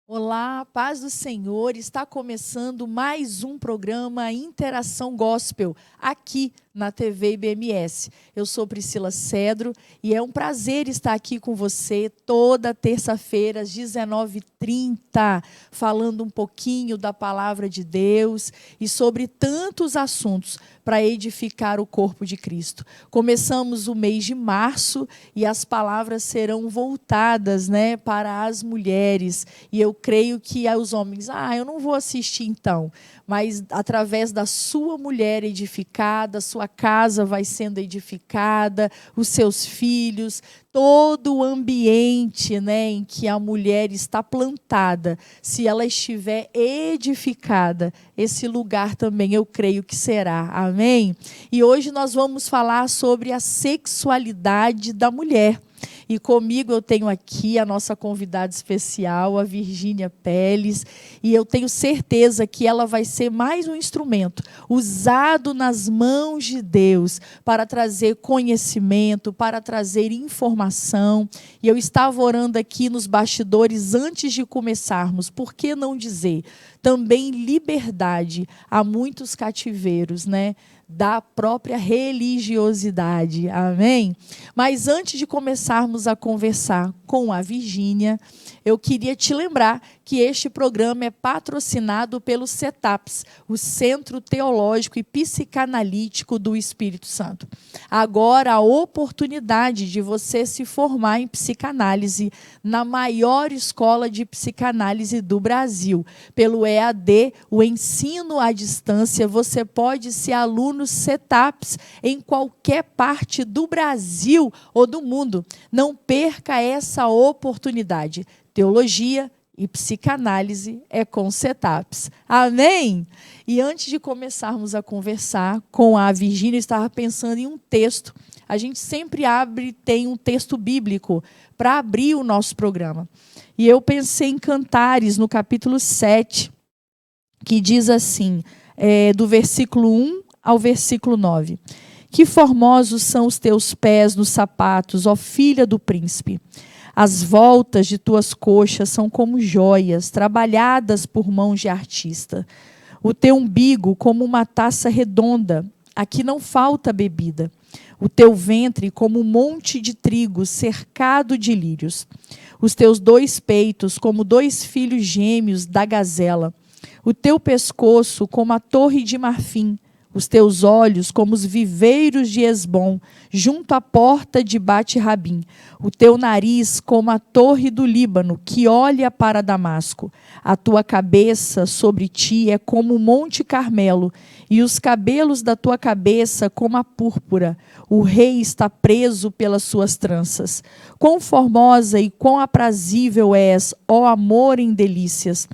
Olá, paz do Senhor, está começando mais um programa Interação Gospel, aqui na TV IBMS. Eu sou Priscila Cedro e é um prazer estar aqui com você toda terça-feira às 19h30, falando um pouquinho da palavra de Deus e sobre tantos assuntos para edificar o corpo de Cristo. Começamos o mês de março e as palavras serão voltadas, para as mulheres. E eu creio que os homens, eu não vou assistir então, mas através da sua mulher edificada, sua casa vai sendo edificada, os seus filhos, todo o ambiente, em que a mulher está plantada, se ela estiver edificada, esse lugar também eu creio que será, amém? E hoje nós vamos falar sobre a sexualidade da mulher. E comigo eu tenho aqui a nossa convidada especial, a Virgínia Peles, e eu tenho certeza que ela vai ser mais um instrumento usado nas mãos de Deus para trazer conhecimento, para trazer informação. E eu estava orando aqui nos bastidores antes de começarmos, por que não dizer? Também liberdade a muitos cativeiros, da própria religiosidade, amém? Mas antes de começarmos a conversar com a Virgínia, eu queria te lembrar que este programa é patrocinado pelo CETAPS, o Centro Teológico e Psicanalítico do Espírito Santo. Agora, a oportunidade de você se formar em psicanálise na maior escola de psicanálise do Brasil. Pelo EAD, o ensino à distância, você pode ser aluno CETAPS em qualquer parte do Brasil ou do mundo. Não perca essa oportunidade. Teologia e psicanálise é com CETAPS. Amém? E antes de começarmos a conversar com a Virgínia, eu estava pensando em um texto. A gente sempre tem um texto bíblico para abrir o nosso programa. E eu pensei em Cantares, no capítulo 7, que diz assim, do versículo 1 ao versículo 9. Que formosos são os teus pés nos sapatos, ó filha do príncipe. As voltas de tuas coxas são como joias, trabalhadas por mãos de artista. O teu umbigo como uma taça redonda, aqui não falta bebida. O teu ventre como um monte de trigo cercado de lírios. Os teus dois peitos como dois filhos gêmeos da gazela. O teu pescoço como a torre de marfim. Os teus olhos como os viveiros de Esbom, junto à porta de Bate-Rabim. O teu nariz como a torre do Líbano, que olha para Damasco. A tua cabeça sobre ti é como o Monte Carmelo, e os cabelos da tua cabeça como a púrpura. O rei está preso pelas suas tranças. Quão formosa e quão aprazível és, ó amor em delícias!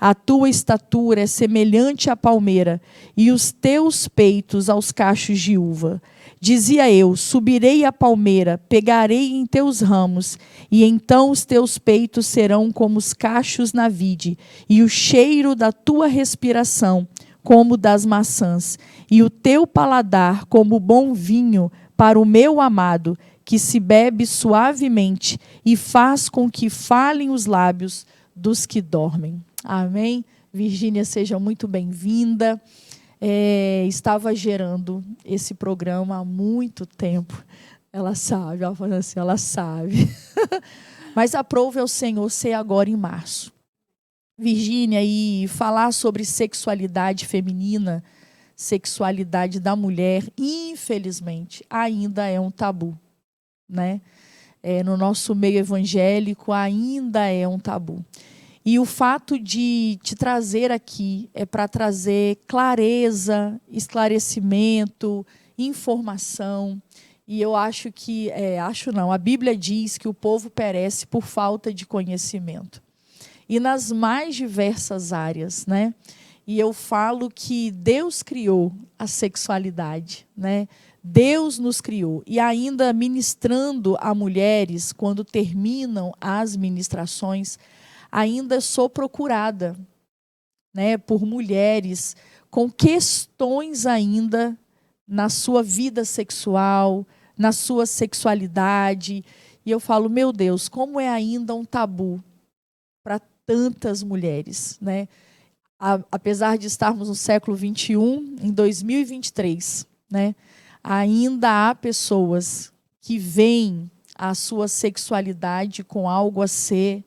A tua estatura é semelhante à palmeira, e os teus peitos aos cachos de uva. Dizia eu, subirei à palmeira, pegarei em teus ramos, e então os teus peitos serão como os cachos na vide, e o cheiro da tua respiração como das maçãs, e o teu paladar como bom vinho para o meu amado, que se bebe suavemente e faz com que falem os lábios dos que dormem. Amém? Virgínia, seja muito bem-vinda. Estava gerando esse programa há muito tempo. Ela sabe, ela falou assim, ela sabe. Mas aprove ao Senhor ser agora em março. Virgínia, e falar sobre sexualidade feminina, sexualidade da mulher, infelizmente, ainda é um tabu, no nosso meio evangélico ainda é um tabu. E o fato de te trazer aqui é para trazer clareza, esclarecimento, informação. E eu acho que, a Bíblia diz que o povo perece por falta de conhecimento. E nas mais diversas áreas, E eu falo que Deus criou a sexualidade, Deus nos criou. E ainda ministrando a mulheres, quando terminam as ministrações, ainda sou procurada, por mulheres com questões ainda na sua vida sexual, na sua sexualidade. E eu falo, meu Deus, como é ainda um tabu para tantas mulheres, né? Apesar de estarmos no século XXI, em 2023, né? Ainda há pessoas que veem a sua sexualidade com algo a ser,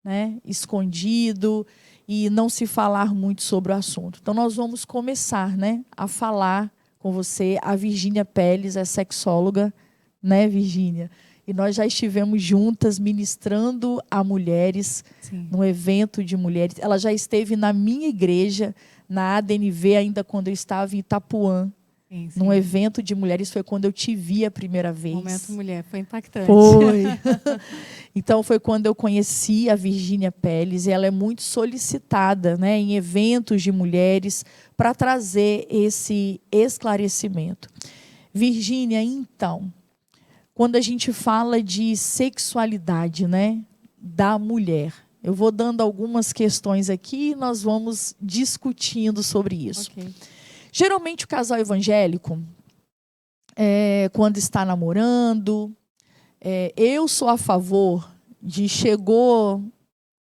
né, escondido e não se falar muito sobre o assunto. Então, nós vamos começar, né, a falar com você. A Virgínia Pérez é sexóloga, né, Virgínia? E nós já estivemos juntas ministrando a mulheres, sim, num evento de mulheres. Ela já esteve na minha igreja, na ADNV, ainda quando eu estava em Itapuã. Sim, sim. Num evento de mulheres, foi quando eu te vi a primeira vez. Momento mulher, foi impactante. Foi. Então, foi quando eu conheci a Virgínia Pérez, e ela é muito solicitada, né, em eventos de mulheres para trazer esse esclarecimento. Virgínia, então, quando a gente fala de sexualidade, né, da mulher, eu vou dando algumas questões aqui e nós vamos discutindo sobre isso. Okay. Geralmente, o casal evangélico, quando está namorando, eu sou a favor de chegou,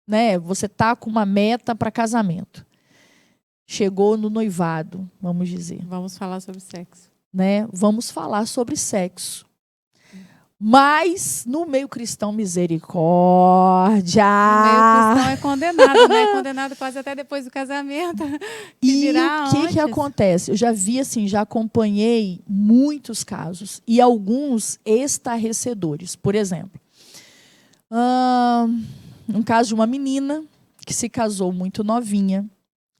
né, você está com uma meta para casamento. Chegou no noivado, vamos dizer. Vamos falar sobre sexo. Né? Vamos falar sobre sexo. Mas no meio cristão, misericórdia. No meio cristão é condenado, né? É condenado quase até depois do casamento. E o que acontece? Eu já vi assim, já acompanhei muitos casos e alguns estarrecedores. Por exemplo, um caso de uma menina que se casou muito novinha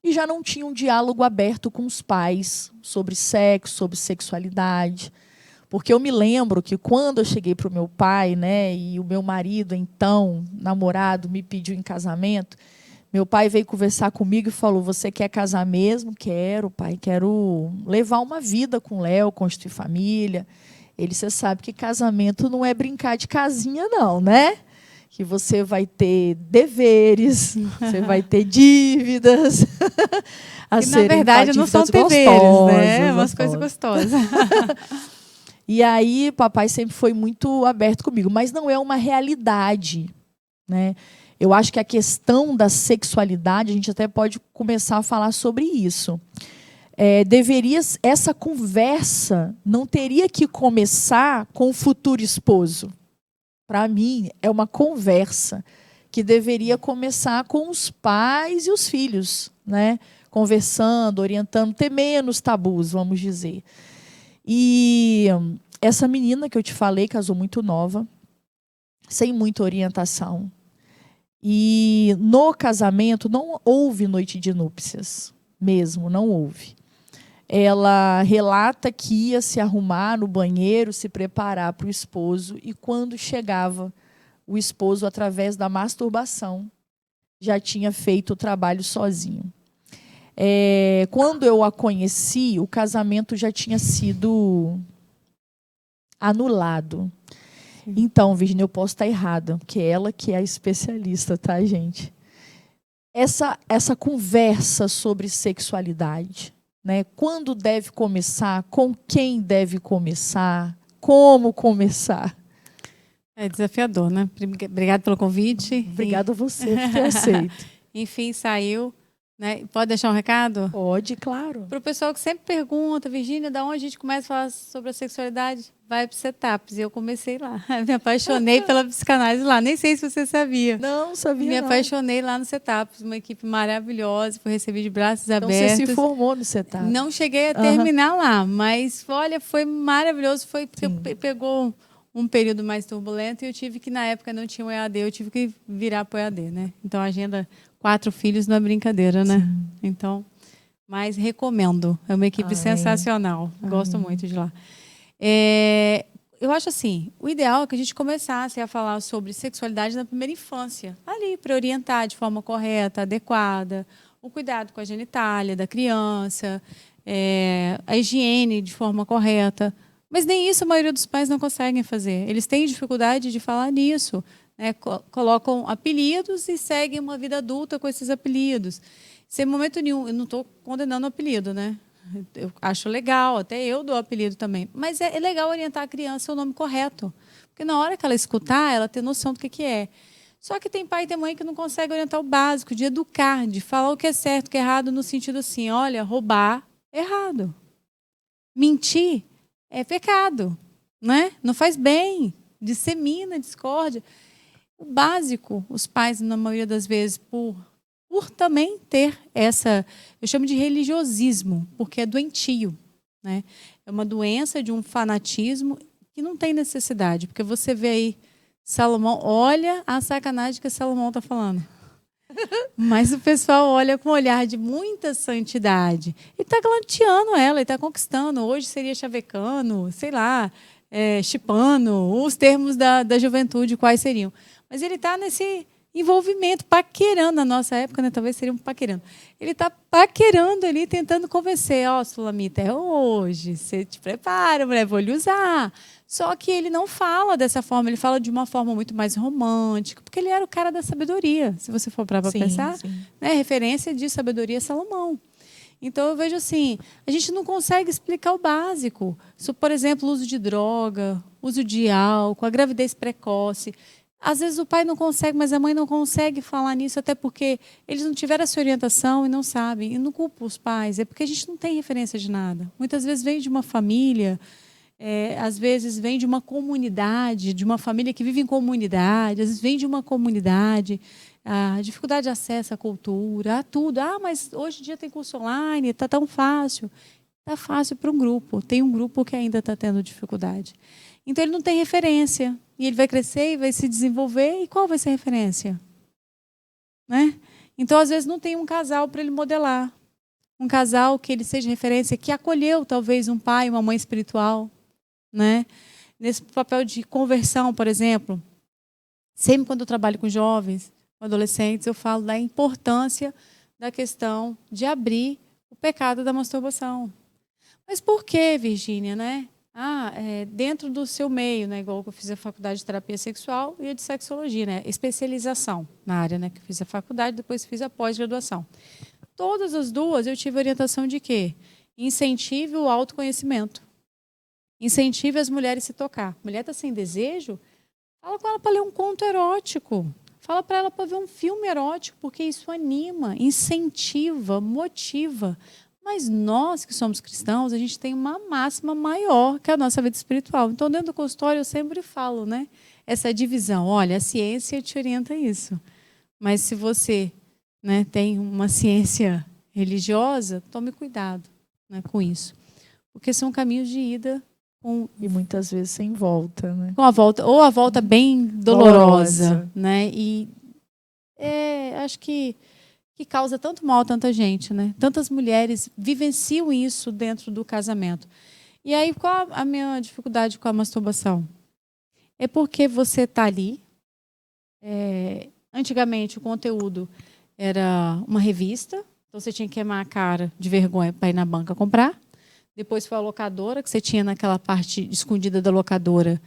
e já não tinha um diálogo aberto com os pais sobre sexo, sobre sexualidade. Porque eu me lembro que quando eu cheguei para o meu pai, né, e o meu marido, então, namorado, me pediu em casamento, meu pai veio conversar comigo e falou: você quer casar mesmo? Quero, pai, quero levar uma vida com o Léo, construir família. Ele, você sabe que casamento não é brincar de casinha, não, né? Que você vai ter deveres, você vai ter dívidas. Que, na verdade, não são deveres, né? Umas coisas gostosas. E aí, papai sempre foi muito aberto comigo, mas não é uma realidade, né? Eu acho que a questão da sexualidade, a gente até pode começar a falar sobre isso. Essa conversa não teria que começar com o futuro esposo. Para mim, é uma conversa que deveria começar com os pais e os filhos, né? Conversando, orientando, ter menos tabus, vamos dizer. E essa menina que eu te falei casou muito nova, sem muita orientação. E no casamento não houve noite de núpcias, mesmo, não houve. Ela relata que ia se arrumar no banheiro, se preparar para o esposo, e quando chegava, o esposo, através da masturbação, já tinha feito o trabalho sozinho. Quando eu a conheci, o casamento já tinha sido anulado. Então, Virginia, eu posso estar errada, porque ela que é a especialista, tá, gente? Essa conversa sobre sexualidade, né? Quando deve começar, com quem deve começar, como começar. É desafiador, né? Obrigada pelo convite. Obrigada a você por ter aceito. Enfim, saiu. Né? Pode deixar um recado? Pode, claro. Para o pessoal que sempre pergunta, Virgínia, de onde a gente começa a falar sobre a sexualidade? Vai para o Setups. E eu comecei lá. Me apaixonei pela psicanálise lá. Nem sei se você sabia. Não, sabia Me apaixonei lá no Setups. Uma equipe maravilhosa. Fui receber de braços abertos. Então você se formou no Setups? Não cheguei a terminar lá, mas olha, foi maravilhoso. Foi porque pegou um período mais turbulento e eu tive que, na época, não tinha o EAD, eu tive que virar para o EAD, né? Então, a agenda 4 filhos não é brincadeira, né? Sim. Então, mas recomendo. É uma equipe sensacional. Gosto muito de lá. Eu acho assim, o ideal é que a gente começasse a falar sobre sexualidade na primeira infância. Ali, para orientar de forma correta, adequada, o cuidado com a genitália da criança, a higiene de forma correta. Mas nem isso a maioria dos pais não conseguem fazer. Eles têm dificuldade de falar nisso. Né? Colocam apelidos e seguem uma vida adulta com esses apelidos. Sem momento nenhum, eu não estou condenando o apelido, né? Eu acho legal, até eu dou apelido também. Mas é legal orientar a criança ao nome correto. Porque na hora que ela escutar, ela tem noção do que é. Só que tem pai e tem mãe que não consegue orientar o básico, de educar, de falar o que é certo, o que é errado, no sentido assim, olha, roubar é errado. Mentir é pecado, né? Não faz bem, dissemina discórdia. O básico, os pais, na maioria das vezes, por também ter essa, eu chamo de religiosismo, porque é doentio, né? É uma doença de um fanatismo que não tem necessidade, porque você vê aí Salomão, olha a sacanagem que Salomão está falando. Mas o pessoal olha com um olhar de muita santidade. Ele está galanteando ela, ele está conquistando. Hoje seria chavecando, sei lá, chipando, os termos da juventude, quais seriam. Mas ele está nesse envolvimento, paquerando. Na nossa época, né, talvez seria um paquerando. Ele está paquerando ali, tentando convencer. Ó, Sulamita, é hoje, você te prepara, mulher, vou lhe usar. Só que ele não fala dessa forma, ele fala de uma forma muito mais romântica, porque ele era o cara da sabedoria, se você for para pensar. Sim. Né, referência de sabedoria é Salomão. Então, eu vejo assim, a gente não consegue explicar o básico. Por exemplo, o uso de droga, uso de álcool, a gravidez precoce. Às vezes o pai não consegue, mas a mãe não consegue falar nisso, até porque eles não tiveram essa orientação e não sabem. E não culpo os pais, é porque a gente não tem referência de nada. Muitas vezes vem de uma família, às vezes vem de uma comunidade, de uma família que vive em comunidade, às vezes vem de uma comunidade, a dificuldade de acesso à cultura, a tudo. Ah, mas hoje em dia tem curso online, está tão fácil. Está fácil para um grupo. Tem um grupo que ainda está tendo dificuldade. Então, ele não tem referência. E ele vai crescer e vai se desenvolver. E qual vai ser a referência? Né? Então, às vezes, não tem um casal para ele modelar. Um casal que ele seja referência, que acolheu, talvez, um pai, uma mãe espiritual. Né? Nesse papel de conversão, por exemplo. Sempre quando eu trabalho com jovens, com adolescentes, eu falo da importância da questão de abrir o pecado da masturbação. Mas por que, Virgínia, né? Dentro do seu meio, né? Igual que eu fiz a faculdade de terapia sexual e a de sexologia, né? Especialização na área, né? Que eu fiz a faculdade, depois fiz a pós-graduação. Todas as duas eu tive orientação de quê? Incentive o autoconhecimento. Incentive as mulheres a se tocar. A mulher está sem desejo? Fala com ela para ler um conto erótico. Fala para ela para ver um filme erótico, porque isso anima, incentiva, motiva. Mas nós que somos cristãos, a gente tem uma máxima maior que a nossa vida espiritual. Então, dentro do consultório, eu sempre falo, né? Essa divisão. Olha, a ciência te orienta isso. Mas se você, né, tem uma ciência religiosa, tome cuidado, né, com isso. Porque são caminhos de ida E muitas vezes sem volta, né? com a volta, ou a volta bem dolorosa. Né? E acho que causa tanto mal a tanta gente, né? Tantas mulheres vivenciam isso dentro do casamento. E aí, qual a minha dificuldade com a masturbação? É porque você está ali. Antigamente, o conteúdo era uma revista, então você tinha que queimar a cara de vergonha para ir na banca comprar. Depois foi a locadora, que você tinha naquela parte escondida da locadora,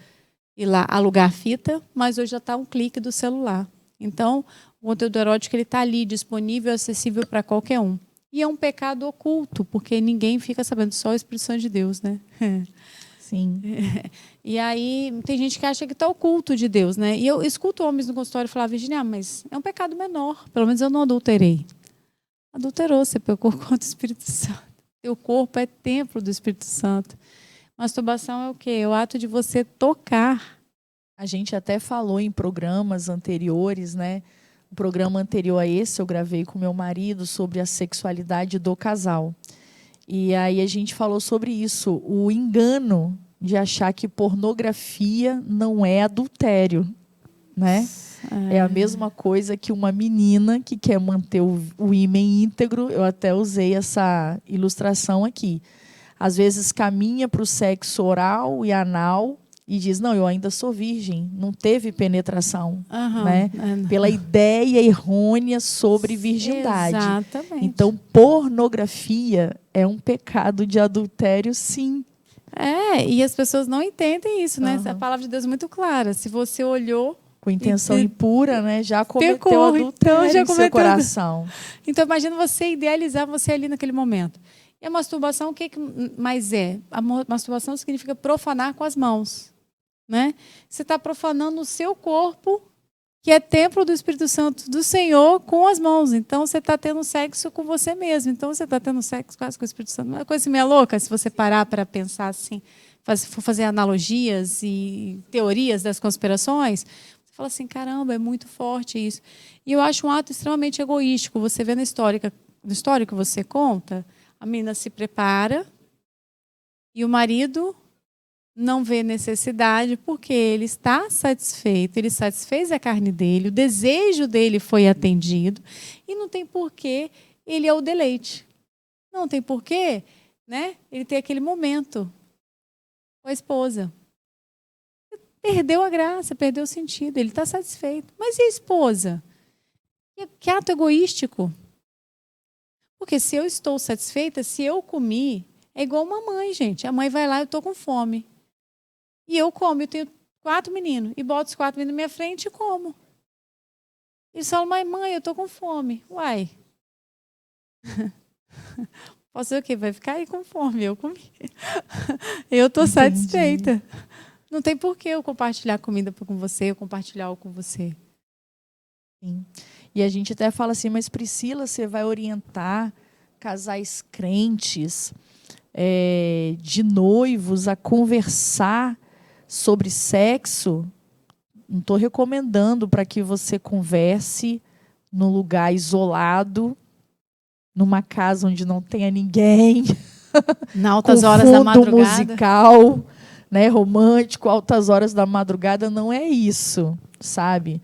ir lá alugar a fita, mas hoje já está um clique do celular. Então, o conteúdo erótico está ali, disponível, acessível para qualquer um. E é um pecado oculto, porque ninguém fica sabendo, só o Espírito Santo de Deus, né? Sim. E aí, tem gente que acha que está oculto de Deus, né? E eu escuto homens no consultório falar, Virginia, mas é um pecado menor. Pelo menos eu não adulterei. Adulterou, você pecou contra o Espírito Santo. Seu corpo é templo do Espírito Santo. Masturbação é o quê? É o ato de você tocar. A gente até falou em programas anteriores, né? O programa anterior a esse eu gravei com meu marido sobre a sexualidade do casal. E aí a gente falou sobre isso, o engano de achar que pornografia não é adultério, né? É a mesma coisa que uma menina que quer manter o ímen íntegro. Eu até usei essa ilustração aqui. Às vezes caminha para o sexo oral e anal e diz, não, eu ainda sou virgem, não teve penetração, né? Pela ideia errônea sobre virgindade. Exatamente. Então, pornografia é um pecado de adultério, sim. E as pessoas não entendem isso, né? A palavra de Deus é muito clara. Se você olhou com intenção impura, né? Já cometeu pecou, adultério então já em seu coração. Então, imagina você idealizar você ali naquele momento. E a masturbação, o que mais é? A masturbação significa profanar com as mãos. Né? Você está profanando o seu corpo que é templo do Espírito Santo do Senhor com as mãos. Então, você está tendo sexo com você mesmo. Então, você está tendo sexo quase com o Espírito Santo. Uma coisa assim meio louca, se você parar para pensar assim, for fazer analogias e teorias das conspirações, você fala assim, caramba, é muito forte isso. E eu acho um ato extremamente egoístico. Você vê no histórico que você conta, a menina se prepara e o marido não vê necessidade porque ele está satisfeito, ele satisfez a carne dele, o desejo dele foi atendido e não tem porquê ele é o deleite. Não tem porquê, né? Ele tem aquele momento com a esposa. Perdeu a graça, perdeu o sentido, ele está satisfeito. Mas e a esposa? Que ato egoístico. Porque se eu estou satisfeita, se eu comi, é igual uma mãe, gente. A mãe vai lá, eu estou com fome. E eu como, eu tenho 4 meninos. E boto os 4 meninos na minha frente e como. Eles falam, mas mãe, eu estou com fome. Uai. Posso ser o quê? Vai ficar aí com fome, eu comi. Eu estou satisfeita. Não tem por que eu compartilhar comida com você, eu compartilhar algo com você. Sim. E a gente até fala assim, mas Priscila, você vai orientar casais crentes, de noivos, a conversar sobre sexo? Não estou recomendando para que você converse num lugar isolado, numa casa onde não tenha ninguém, nas altas com horas da fundo madrugada. musical, né, romântico, altas horas da madrugada, não é isso, sabe?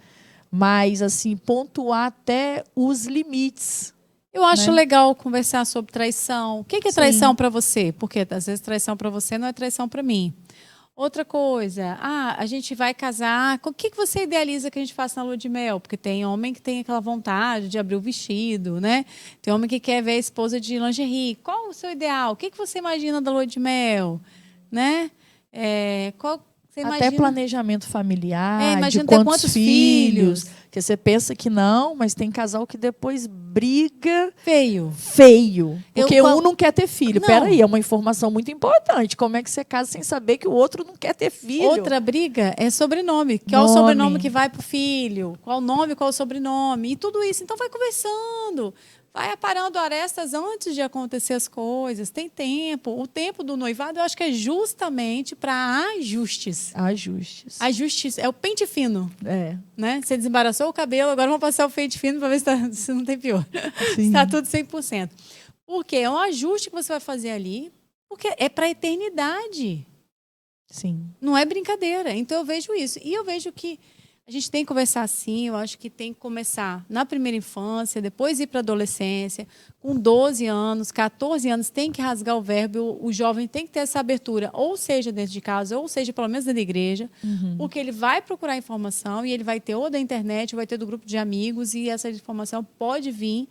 Mas, assim, pontuar até os limites. Eu acho, né? legal conversar sobre traição. O que é traição Sim. para você? Porque, às vezes, traição para você não é traição para mim. Outra coisa, a gente vai casar. O que você idealiza que a gente faça na lua de mel? Porque tem homem que tem aquela vontade de abrir o vestido, né? Tem homem que quer ver a esposa de lingerie. Qual o seu ideal? O que você imagina da lua de mel? Né? Qual você imagina? Até planejamento familiar, de imagina ter quantos filhos. Que você pensa que não, mas tem casal que depois briga Feio. Porque um não quer ter filho. Não. Peraí, é uma informação muito importante. Como é que você casa sem saber que o outro não quer ter filho? Outra briga é sobrenome. Qual o sobrenome que vai pro filho? Qual o nome, qual o sobrenome? E tudo isso. Então vai conversando. Vai aparando arestas antes de acontecer as coisas. Tem tempo. O tempo do noivado, eu acho que é justamente para ajustes. Ajustes. É o pente fino. Né? Você desembaraçou o cabelo, agora vamos passar o pente fino para ver se não tem pior. Se está tudo 100%. Porque é um ajuste que você vai fazer ali, porque é para a eternidade. Sim. Não é brincadeira. Então eu vejo isso. E eu vejo que a gente tem que conversar assim, eu acho que tem que começar na primeira infância, depois ir para a adolescência, com 12 anos, 14 anos, tem que rasgar o verbo, o jovem tem que ter essa abertura, ou seja dentro de casa, ou seja pelo menos dentro da igreja, porque ele vai procurar informação e ele vai ter ou da internet, ou vai ter do grupo de amigos, e essa informação pode vir,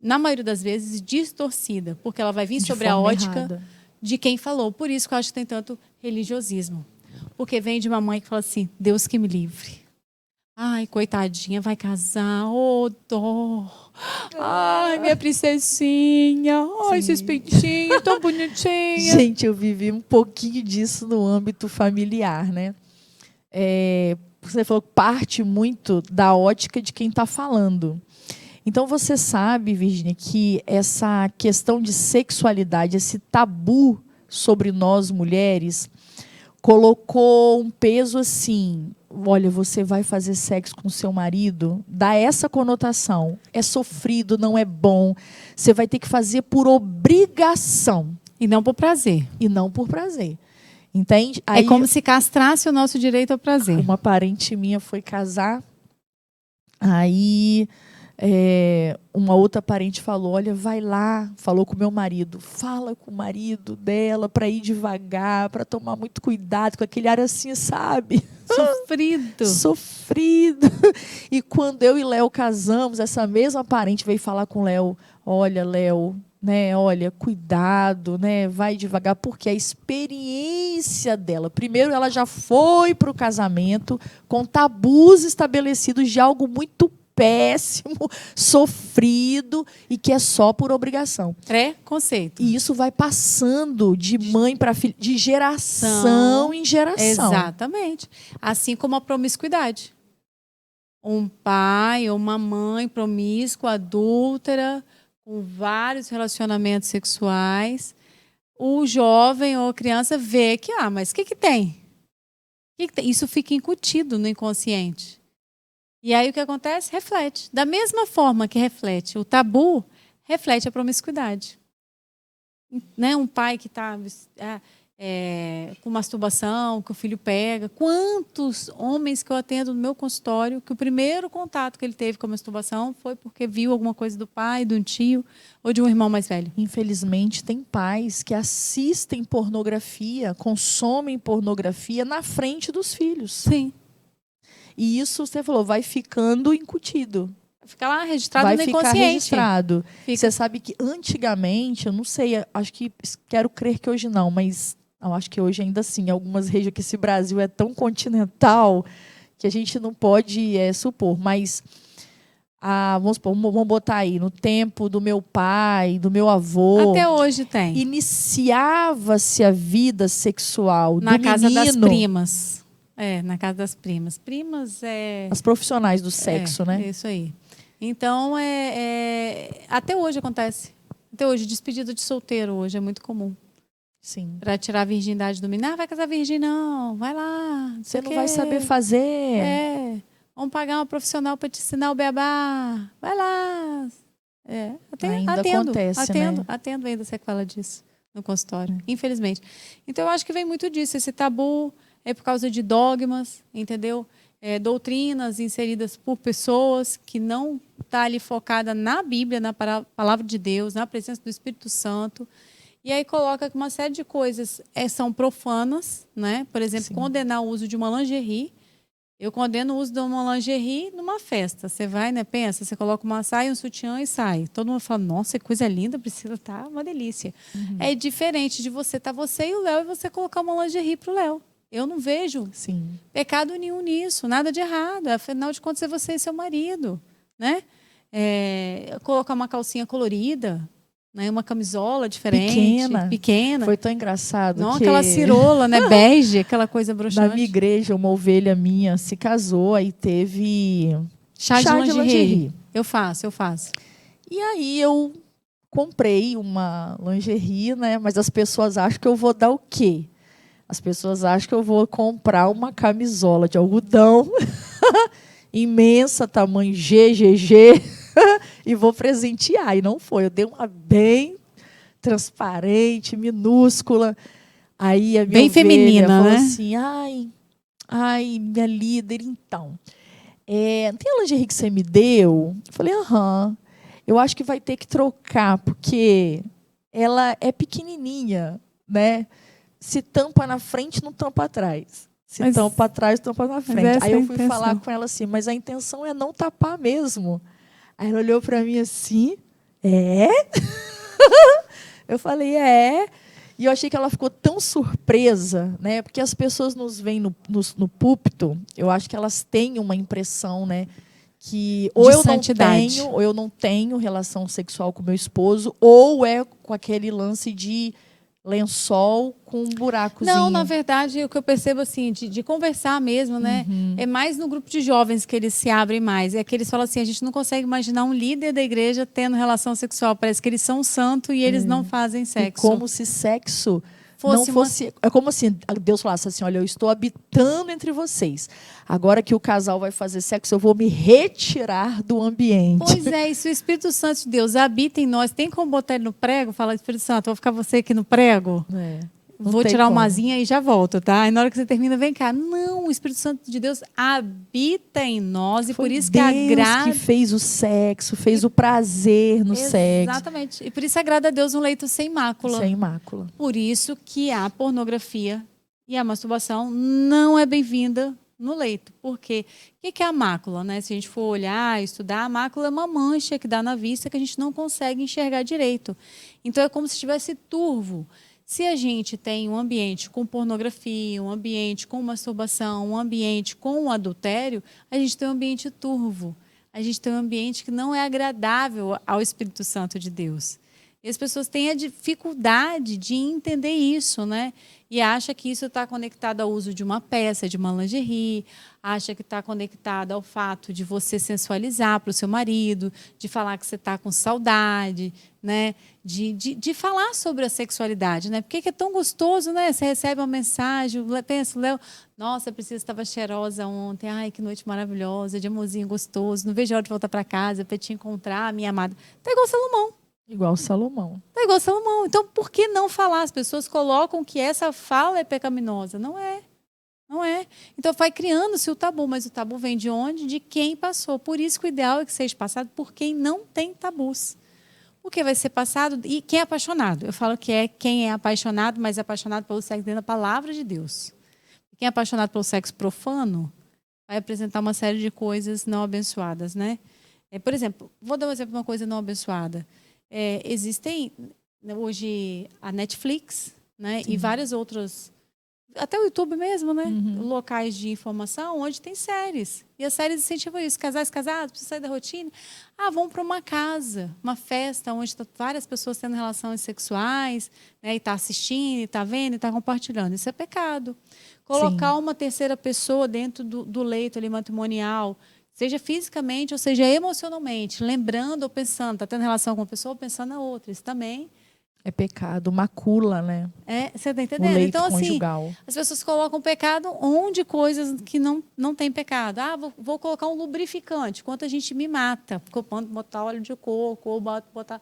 na maioria das vezes, distorcida, porque ela vai vir sobre a ótica de quem falou. Por isso que eu acho que tem tanto religiosismo. Porque vem de uma mãe que fala assim, Deus que me livre. Ai, coitadinha, vai casar, dó. Ai, minha princesinha. Ai, esses peitinhos tão bonitinhos. Gente, eu vivi um pouquinho disso no âmbito familiar, né? Você falou que parte muito da ótica de quem está falando. Então, você sabe, Virgínia, que essa questão de sexualidade, esse tabu sobre nós mulheres, colocou um peso assim... Olha, você vai fazer sexo com seu marido, dá essa conotação. É sofrido, não é bom. Você vai ter que fazer por obrigação. E não por prazer. Entende? Aí, é como se castrasse o nosso direito ao prazer. Uma parente minha foi casar, aí uma outra parente falou, olha, vai lá, falou com o meu marido, fala com o marido dela para ir devagar, para tomar muito cuidado com aquele ar assim, sabe? Sofrido. E quando eu e Léo casamos, essa mesma parente veio falar com o Léo, olha, Léo, né, olha, cuidado, né, vai devagar, porque a experiência dela, primeiro ela já foi para o casamento com tabus estabelecidos de algo muito péssimo, sofrido e que é só por obrigação. Preconceito. E isso vai passando de mãe para filha, de geração em geração. Exatamente. Assim como a promiscuidade. um pai ou uma mãe promíscua, adúltera, com vários relacionamentos sexuais, o jovem ou a criança vê que, mas o que tem? Isso fica incutido no inconsciente. E aí o que acontece? Reflete. Da mesma forma que reflete o tabu, reflete a promiscuidade. Né? Um pai que está com masturbação, que o filho pega. Quantos homens que eu atendo no meu consultório que o primeiro contato que ele teve com a masturbação foi porque viu alguma coisa do pai, de um tio ou de um irmão mais velho? Infelizmente, tem pais que assistem pornografia, consomem pornografia na frente dos filhos. Sim. E isso, você falou, vai ficando incutido. Fica lá registrado no inconsciente. Vai ficar registrado. Você sabe que antigamente, eu não sei, acho que, quero crer que hoje não, mas eu acho que hoje ainda assim, algumas regiões, que esse Brasil é tão continental que a gente não pode supor, mas vamos botar aí, no tempo do meu pai, do meu avô. Até hoje tem. Iniciava-se a vida sexual na do casa menino, das primas. Na casa das primas. Primas as profissionais do sexo, né? Isso aí. Então, até hoje acontece. Até hoje, despedida de solteiro hoje é muito comum. Sim. Para tirar a virgindade do menino. Vai casar virgem, não. Vai lá. Você não vai saber fazer. Vamos pagar uma profissional para te ensinar o beabá. Vai lá. Ainda acontece, Atendo ainda você que fala disso no consultório. Infelizmente. Então, eu acho que vem muito disso. Esse tabu é por causa de dogmas, entendeu? Doutrinas inseridas por pessoas que não estão ali focada na Bíblia, na palavra de Deus, na presença do Espírito Santo. E aí coloca que uma série de coisas são profanas, né? Por exemplo, condenar o uso de uma lingerie. Eu condeno o uso de uma lingerie numa festa. Você vai, né? Pensa, você coloca uma saia, um sutiã e sai. Todo mundo fala, nossa, que coisa linda, Priscila, tá uma delícia. Uhum. É diferente de você você e o Léo e você colocar uma lingerie para o Léo. Eu não vejo pecado nenhum nisso, nada de errado. Afinal de contas, é você e seu marido, né? Colocar uma calcinha colorida, né? Uma camisola diferente, pequena. Foi tão engraçado. Não, aquela cirola, né? Bege, aquela coisa broxante. Na minha igreja, uma ovelha minha se casou, aí teve chá de lingerie. Eu faço. E aí eu comprei uma lingerie, né? Mas as pessoas acham que eu vou dar o quê? As pessoas acham que eu vou comprar uma camisola de algodão imensa, tamanho GGG, e vou presentear. E não foi. Eu dei uma bem transparente, minúscula. Aí a minha bem feminina, falou né? assim, ai, minha líder, então. Tem a lingerie que você me deu? Eu falei, eu acho que vai ter que trocar, porque ela é pequenininha, né? Se tampa na frente, não tampa atrás. Se tampa atrás, tampa na frente. Aí eu fui falar com ela assim, mas a intenção é não tapar mesmo. Aí ela olhou para mim assim, Eu falei, E eu achei que ela ficou tão surpresa, né? Porque as pessoas nos veem no púlpito, eu acho que elas têm uma impressão, né? Que ou eu não tenho relação sexual com meu esposo, ou com aquele lance de lençol com um buracozinho. Não, na verdade, o que eu percebo assim, de conversar mesmo, né? É mais no grupo de jovens que eles se abrem mais. É que eles falam assim, a gente não consegue imaginar um líder da igreja tendo relação sexual. Parece que eles são santos e eles não fazem sexo. E como se sexo não fosse... É como se Deus falasse assim, olha, eu estou habitando entre vocês. Agora que o casal vai fazer sexo, eu vou me retirar do ambiente. Pois é, e se o Espírito Santo de Deus habita em nós, tem como botar ele no prego? Fala, Espírito Santo, vou ficar você aqui no prego? Vou tirar uma asinha e já volto, tá? E na hora que você termina, vem cá. Não, o Espírito Santo de Deus habita em nós e por isso que agrada... Deus que fez o sexo, fez o prazer no sexo. Exatamente. E por isso agrada a Deus um leito sem mácula. Sem mácula. Por isso que a pornografia e a masturbação não é bem-vinda no leito. Porque o que é a mácula, né? Se a gente for olhar, estudar, a mácula é uma mancha que dá na vista que a gente não consegue enxergar direito. Então é como se estivesse turvo. Se a gente tem um ambiente com pornografia, um ambiente com masturbação, um ambiente com adultério, a gente tem um ambiente turvo. A gente tem um ambiente que não é agradável ao Espírito Santo de Deus. E as pessoas têm a dificuldade de entender isso, né? E acha que isso está conectado ao uso de uma peça, de uma lingerie, acha que está conectado ao fato de você sensualizar para o seu marido, de falar que você está com saudade, né? De falar sobre a sexualidade, né? Porque é tão gostoso, né? Você recebe uma mensagem, pensa, Léo, nossa, a Priscila estava cheirosa ontem, ai, que noite maravilhosa, de amorzinho gostoso, não vejo a hora de voltar para casa para te encontrar, minha amada. Tá igual Salomão. Igual Salomão. É igual Salomão. Então, por que não falar? As pessoas colocam que essa fala é pecaminosa. Não é. Não é. Então, vai criando-se o tabu. Mas o tabu vem de onde? De quem passou. Por isso que o ideal é que seja passado por quem não tem tabus. Porque vai ser passado... E quem é apaixonado? Eu falo que é quem é apaixonado, mas é apaixonado pelo sexo dentro da palavra de Deus. Quem é apaixonado pelo sexo profano vai apresentar uma série de coisas não abençoadas, né? Por exemplo, vou dar um exemplo de uma coisa não abençoada. Existem hoje a Netflix, né, e várias outras, até o YouTube mesmo, né, locais de informação onde tem séries. E as séries incentivam isso. Casais casados, precisam sair da rotina. Vão para uma casa, uma festa onde estão várias pessoas tendo relações sexuais, né, e está assistindo, está vendo, está compartilhando. Isso é pecado. Colocar uma terceira pessoa dentro do leito ali matrimonial, seja fisicamente ou seja emocionalmente, lembrando ou pensando, está tendo relação com uma pessoa ou pensando na outra. Isso também é pecado, macula, né? Você está entendendo? O leito então, conjugal. Assim, as pessoas colocam pecado onde coisas que não tem pecado. Vou colocar um lubrificante, enquanto a gente me mata. Botar óleo de coco, ou botar...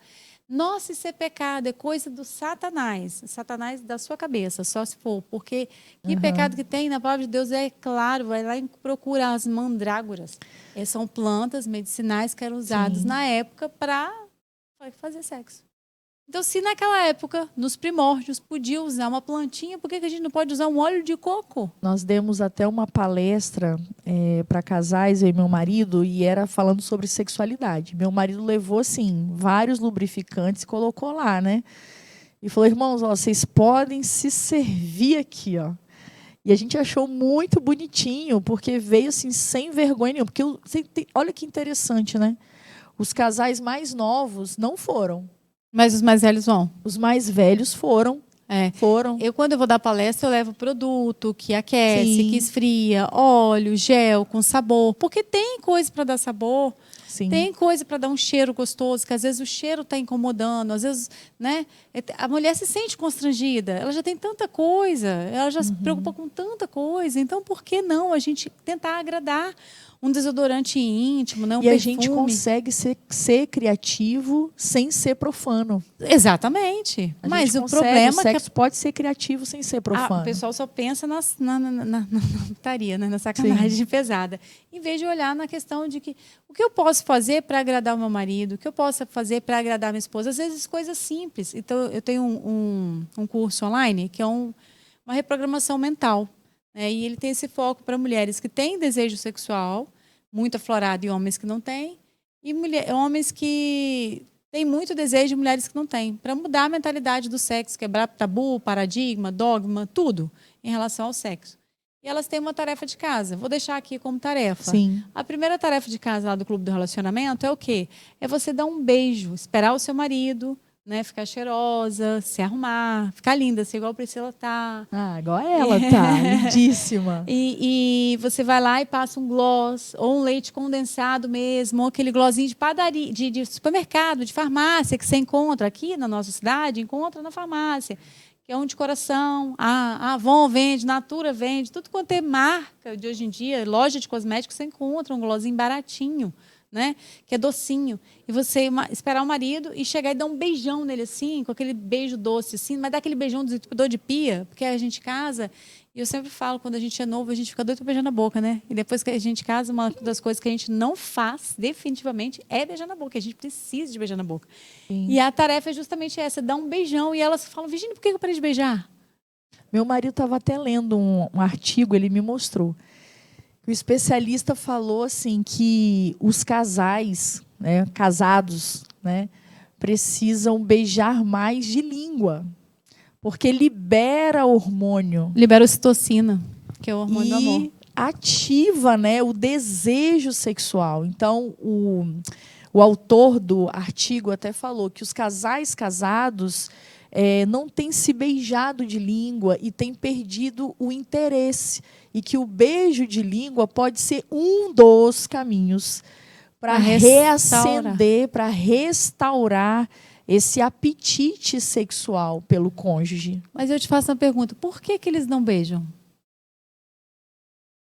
Nossa, isso é pecado, é coisa do Satanás. Satanás da sua cabeça, só se for. Porque que pecado que tem na palavra de Deus é claro, vai lá e procura as mandrágoras. São plantas medicinais que eram usadas na época para fazer sexo. Então, se naquela época, nos primórdios, podia usar uma plantinha, por que a gente não pode usar um óleo de coco? Nós demos até uma palestra para casais, eu e meu marido, e era falando sobre sexualidade. Meu marido levou, assim, vários lubrificantes e colocou lá, né? E falou, irmãos, vocês podem se servir aqui, ó. E a gente achou muito bonitinho, porque veio, assim, sem vergonha nenhuma. Porque, olha que interessante, né? Os casais mais novos não foram. Mas os mais velhos vão. Os mais velhos foram. Foram. Quando eu vou dar palestra, eu levo produto que aquece, que esfria, óleo, gel com sabor. Porque tem coisa para dar sabor. Sim. Tem coisa para dar um cheiro gostoso, que às vezes o cheiro está incomodando. Às vezes, né, a mulher se sente constrangida. Ela já tem tanta coisa. Ela já se preocupa com tanta coisa. Então, por que não a gente tentar agradar? Um desodorante íntimo, né? Um perfume. A gente consegue ser criativo sem ser profano. Exatamente. Mas o problema o sexo pode ser criativo sem ser profano. O pessoal só pensa na putaria, né? Na sacanagem pesada. Em vez de olhar na questão de que o que eu posso fazer para agradar o meu marido, o que eu posso fazer para agradar a minha esposa, às vezes coisas simples. Então, eu tenho um curso online que é uma reprogramação mental. E ele tem esse foco para mulheres que têm desejo sexual muito aflorado e homens que não têm, e homens que têm muito desejo e mulheres que não têm, para mudar a mentalidade do sexo, quebrar tabu, paradigma, dogma, tudo em relação ao sexo. E elas têm uma tarefa de casa. Vou deixar aqui como tarefa. Sim. A primeira tarefa de casa lá do Clube do Relacionamento é o quê? É você dar um beijo, esperar o seu marido, né, ficar cheirosa, se arrumar, ficar linda, ser igual a Priscila tá. Igual ela tá, lindíssima. E você vai lá e passa um gloss, ou um leite condensado mesmo, ou aquele glossinho de padaria, de supermercado, de farmácia, que você encontra aqui na nossa cidade, encontra na farmácia, que é um de coração. A Avon vende, Natura vende, tudo quanto é marca de hoje em dia, loja de cosméticos, você encontra um glossinho baratinho, né? Que é docinho. E você esperar o marido e chegar e dar um beijão nele assim, com aquele beijo doce assim, mas dá aquele beijão de dor de pia, porque a gente casa, e eu sempre falo, quando a gente é novo, a gente fica doido pra beijar na boca, né? E depois que a gente casa, uma das coisas que a gente não faz, definitivamente, é beijar na boca. A gente precisa de beijar na boca. Sim. E a tarefa é justamente essa, dar um beijão. E elas falam, Virginia, por que eu parei de beijar? Meu marido estava até lendo um artigo, ele me mostrou. O especialista falou assim que os casais, né, casados, né, precisam beijar mais de língua, porque libera hormônio. Libera ocitocina, que é o hormônio do amor. E ativa, né, o desejo sexual. Então, o o autor do artigo até falou que os casais casados não têm se beijado de língua e têm perdido o interesse. E que o beijo de língua pode ser um dos caminhos para reacender, para restaurar esse apetite sexual pelo cônjuge. Mas eu te faço uma pergunta, por que eles não beijam?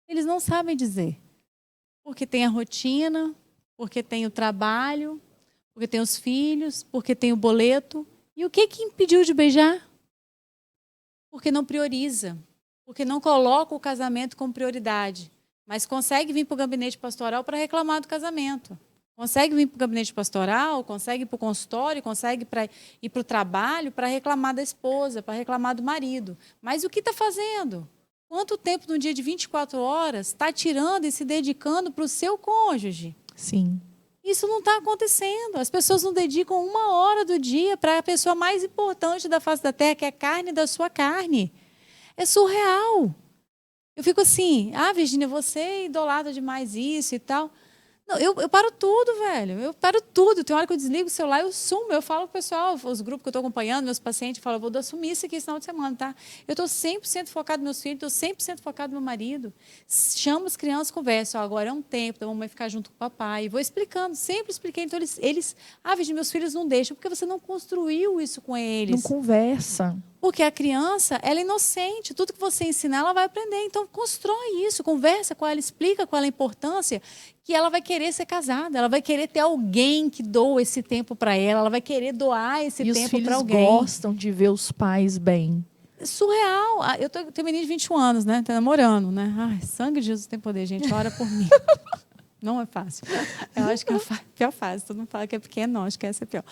Eles não sabem dizer. Porque tem a rotina, porque tem o trabalho, porque tem os filhos, porque tem o boleto. E o que impediu de beijar? Porque não prioriza, porque não coloca o casamento como prioridade, mas consegue vir para o gabinete pastoral para reclamar do casamento. Consegue vir para o gabinete pastoral, consegue ir para o consultório, consegue ir para o trabalho para reclamar da esposa, para reclamar do marido. Mas o que está fazendo? Quanto tempo num dia de 24 horas está tirando e se dedicando para o seu cônjuge? Sim. Isso não está acontecendo. As pessoas não dedicam 1 hora do dia para a pessoa mais importante da face da terra, que é a carne da sua carne. É surreal. Eu fico assim, Virgínia, você idolatra demais isso e tal. Não, eu paro tudo, velho. Eu paro tudo. Tem hora que eu desligo o celular, eu sumo. Eu falo pro pessoal, os grupos que eu estou acompanhando, meus pacientes, eu falo, vou assumir isso aqui esse final de semana, tá? Eu estou 100% focado nos meus filhos, estou 100% focado no meu marido. Chamo as crianças, converso. Agora é um tempo da mamãe ficar junto com o papai. E vou explicando, sempre expliquei. Então, Virgínia, meus filhos não deixam, porque você não construiu isso com eles. Não conversa. Porque a criança, ela é inocente. Tudo que você ensinar, ela vai aprender. Então, constrói isso, conversa com ela, explica qual é a importância, que ela vai querer ser casada. Ela vai querer ter alguém que doa esse tempo para ela. Ela vai querer doar esse tempo para alguém. E os filhos gostam de ver os pais bem. É surreal. Eu tenho menino de 21 anos, né? Tá namorando, né? Ai, sangue de Jesus tem poder, gente. Ora por mim. Não é fácil. Eu acho que é a pior fase. Todo mundo fala que é pequeno, não. Acho que essa é pior.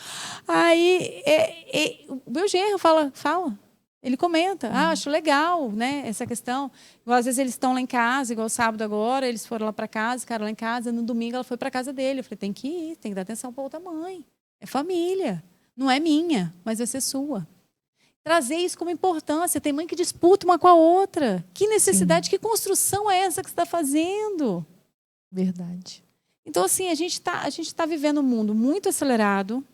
Aí, o meu genro fala. Ele comenta. Acho legal, né? Essa questão. Igual, às vezes eles estão lá em casa, igual sábado agora, eles foram lá para casa, ficaram lá em casa. No domingo ela foi para casa dele. Eu falei, tem que ir, tem que dar atenção para outra mãe. É família. Não é minha, mas vai ser sua. Trazer isso como importância. Tem mãe que disputa uma com a outra. Que necessidade, que construção é essa que você está fazendo? Verdade. Então, assim, a gente tá vivendo um mundo muito acelerado,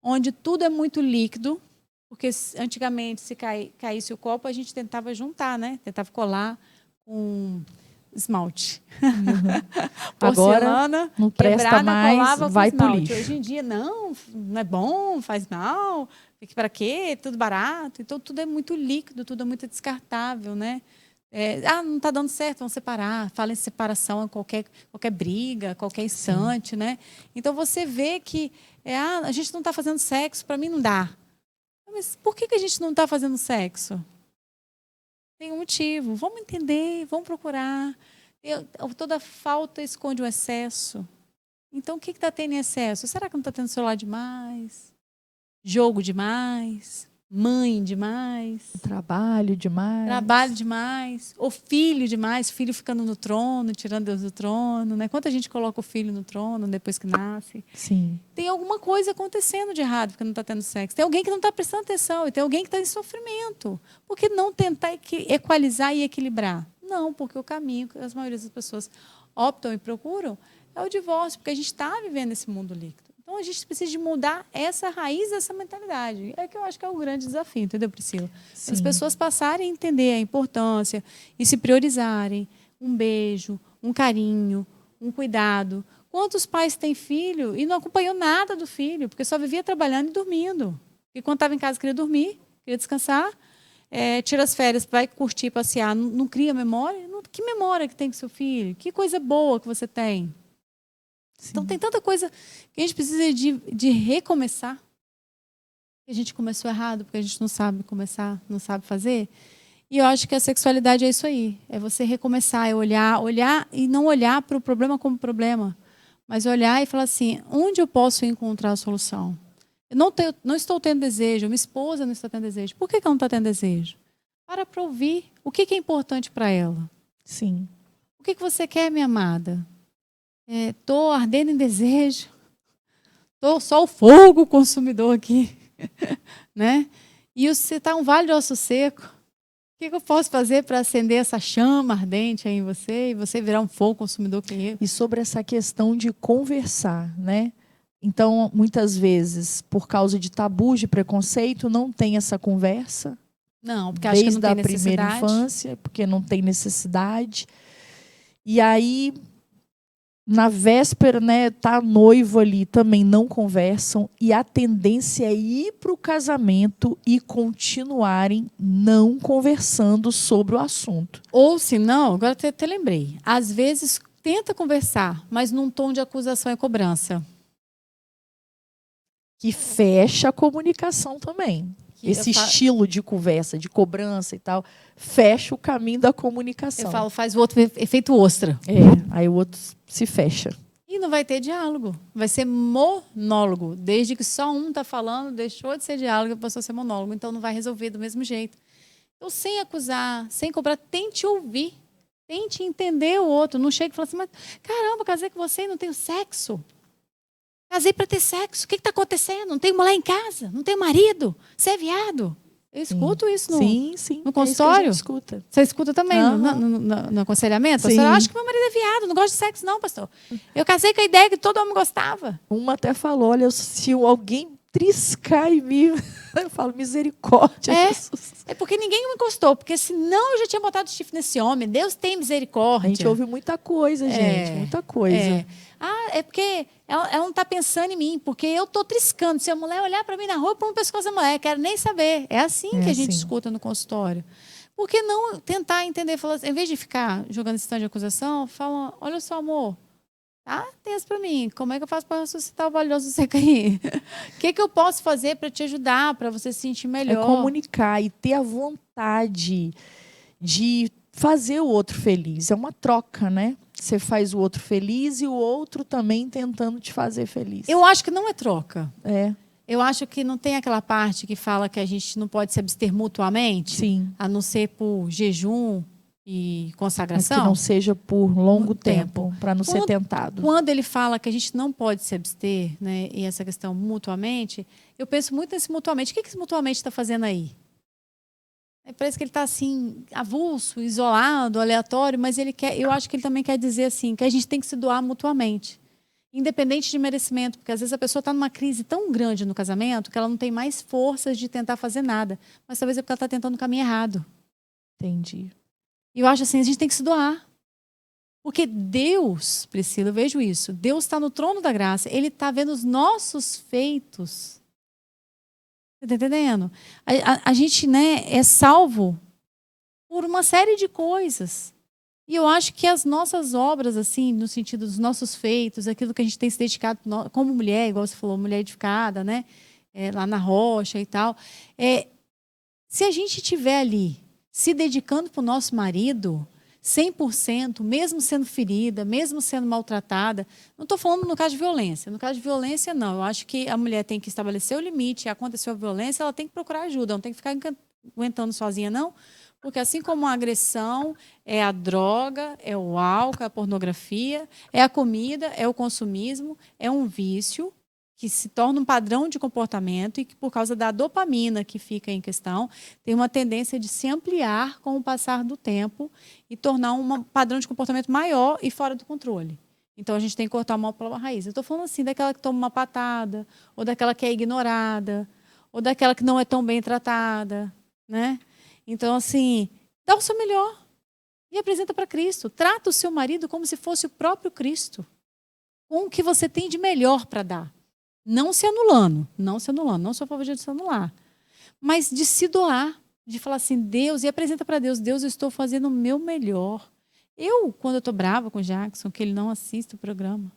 onde tudo é muito líquido, porque antigamente, se caísse o copo, a gente tentava juntar, né? Tentava colar com esmalte. Uhum. Porcelana, agora não presta quebrada, mais, colava vai com pro esmalte. lixo. Hoje em dia, não é bom, faz mal, para quê? Tudo barato. Então, tudo é muito líquido, tudo é muito descartável, né? Não está dando certo, vamos separar. Fala em separação a qualquer briga, qualquer instante, né? Então, você vê que a gente não está fazendo sexo, para mim não dá. Mas por que a gente não está fazendo sexo? Tem um motivo. Vamos entender, vamos procurar. Toda falta esconde o excesso. Então, o que está tendo em excesso? Será que não está tendo celular demais? Jogo demais? Mãe demais? Trabalho demais? Trabalho demais. Ou filho demais? Filho ficando no trono, tirando Deus do trono, né? Quanta gente coloca o filho no trono depois que nasce? Sim. Tem alguma coisa acontecendo de errado porque não está tendo sexo. Tem alguém que não está prestando atenção e tem alguém que está em sofrimento. Por que não tentar equalizar e equilibrar? Não, porque o caminho que as maioria das pessoas optam e procuram é o divórcio, porque a gente está vivendo esse mundo líquido. Então, a gente precisa de mudar essa raiz dessa mentalidade. É que eu acho que é o grande desafio, entendeu, Priscila? As pessoas passarem a entender a importância e se priorizarem. Um beijo, um carinho, um cuidado. Quantos pais têm filho e não acompanhou nada do filho, porque só vivia trabalhando e dormindo. E quando estava em casa, queria dormir, queria descansar, tira as férias, vai curtir, passear, não cria memória? Que memória que tem com seu filho? Que coisa boa que você tem? Sim. Então, tem tanta coisa que a gente precisa de recomeçar. A gente começou errado porque a gente não sabe começar, não sabe fazer. E eu acho que a sexualidade é isso aí. É você recomeçar, é olhar e não olhar para o problema como problema, mas olhar e falar assim, onde eu posso encontrar a solução? Eu não estou tendo desejo, minha esposa não está tendo desejo. Por que ela não está tendo desejo? Para ouvir o que é importante para ela. Sim. O que você quer, minha amada? Estou ardendo em desejo. Estou só o fogo consumidor aqui. Né? E você está um vale de osso seco. O que eu posso fazer para acender essa chama ardente aí em você e você virar um fogo consumidor que eu? E sobre essa questão de conversar, né? Então, muitas vezes, por causa de tabus, de preconceito, não tem essa conversa. Não, porque acho que não desde tem a primeira necessidade. infância, porque não tem necessidade. E aí, na véspera, né, tá noivo ali, também não conversam. E a tendência é ir para o casamento e continuarem não conversando sobre o assunto. Ou se não, agora até lembrei, às vezes tenta conversar, mas num tom de acusação e cobrança. Que fecha a comunicação também. Esse estilo de conversa, de cobrança e tal, fecha o caminho da comunicação. Eu falo, faz o outro efeito ostra. Aí o outro se fecha. E não vai ter diálogo. Vai ser monólogo. Desde que só um está falando, deixou de ser diálogo e passou a ser monólogo. Então não vai resolver do mesmo jeito. Então, sem acusar, sem cobrar, tente ouvir. Tente entender o outro. Não chegue e fale assim, mas caramba, casei com você e não tenho sexo. Casei para ter sexo. O que está acontecendo? Não tenho mulher em casa? Não tenho marido? Você é viado? Eu escuto isso no consultório. Escuta. Você escuta também no aconselhamento? Pastor, eu acho que meu marido é viado, não gosto de sexo não, pastor. Eu casei com a ideia que todo homem gostava. Uma até falou, olha, se alguém triscar em mim, eu falo, misericórdia, Jesus. É porque ninguém me encostou, porque senão eu já tinha botado chifre nesse homem. Deus tem misericórdia. A gente ouve muita coisa, gente, muita coisa. É porque ela não está pensando em mim, porque eu estou triscando. Se a mulher olhar para mim na rua, põe um pescoço da mulher, quero nem saber. É assim que a gente escuta no consultório. Por que não tentar entender? Falar assim, em vez de ficar jogando esse tanto de acusação, fala, olha só, amor, tá tenso para mim. Como é que eu faço para ressuscitar o valioso você cair? O que eu posso fazer para te ajudar, para você se sentir melhor? É comunicar e ter a vontade de fazer o outro feliz. É uma troca, né? Você faz o outro feliz e o outro também tentando te fazer feliz. Eu acho que não é troca. É. Eu acho que não tem aquela parte que fala que a gente não pode se abster mutuamente. Sim. A não ser por jejum e consagração. Mas que não seja por longo tempo, para não ser tentado. Quando ele fala que a gente não pode se abster, né, e essa questão mutuamente, eu penso muito nesse mutuamente. O que esse mutuamente está fazendo aí? Parece que ele está assim, avulso, isolado, aleatório, mas eu acho que ele também quer dizer assim, que a gente tem que se doar mutuamente, independente de merecimento, porque às vezes a pessoa está numa crise tão grande no casamento que ela não tem mais forças de tentar fazer nada, mas talvez é porque ela está tentando o caminho errado. Entendi. E eu acho assim, a gente tem que se doar. Porque Deus, Priscila, eu vejo isso, Deus está no trono da graça, Ele está vendo os nossos feitos. Está entendendo? A gente, né, é salvo por uma série de coisas. E eu acho que as nossas obras, assim, no sentido dos nossos feitos, aquilo que a gente tem se dedicado como mulher, igual você falou, mulher edificada, né? Lá na rocha e tal. Se a gente estiver ali se dedicando para o nosso marido 100%, mesmo sendo ferida, mesmo sendo maltratada, não estou falando no caso de violência. No caso de violência, não. Eu acho que a mulher tem que estabelecer o limite. Aconteceu a violência, ela tem que procurar ajuda. Não tem que ficar aguentando sozinha, não. Porque assim como a agressão é a droga, é o álcool, é a pornografia, é a comida, é o consumismo, é um vício que se torna um padrão de comportamento e que, por causa da dopamina que fica em questão, tem uma tendência de se ampliar com o passar do tempo e tornar um padrão de comportamento maior e fora do controle. Então, a gente tem que cortar o mal pela raiz. Eu estou falando assim, daquela que toma uma patada, ou daquela que é ignorada, ou daquela que não é tão bem tratada, né? Então, assim, dá o seu melhor e apresenta para Cristo. Trata o seu marido como se fosse o próprio Cristo, com o que você tem de melhor para dar. Não se anulando, não sou a favor de se anular, mas de se doar, de falar assim, Deus, e apresenta para Deus, Deus, eu estou fazendo o meu melhor. Quando eu estou brava com o Jackson, que ele não assiste o programa,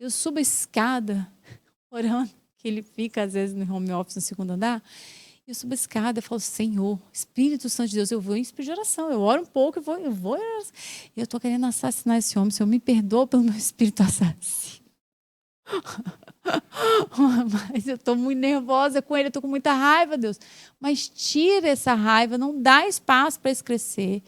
eu subo a escada, orando, que ele fica às vezes no home office no segundo andar, eu subo a escada e falo, Senhor, Espírito Santo de Deus, eu vou em espírito de oração, eu oro um pouco, eu vou, eu estou querendo assassinar esse homem, Senhor, me perdoa pelo meu espírito assassino. Mas eu estou muito nervosa com ele, eu estou com muita raiva, Deus. Mas tira essa raiva, não dá espaço para isso crescer.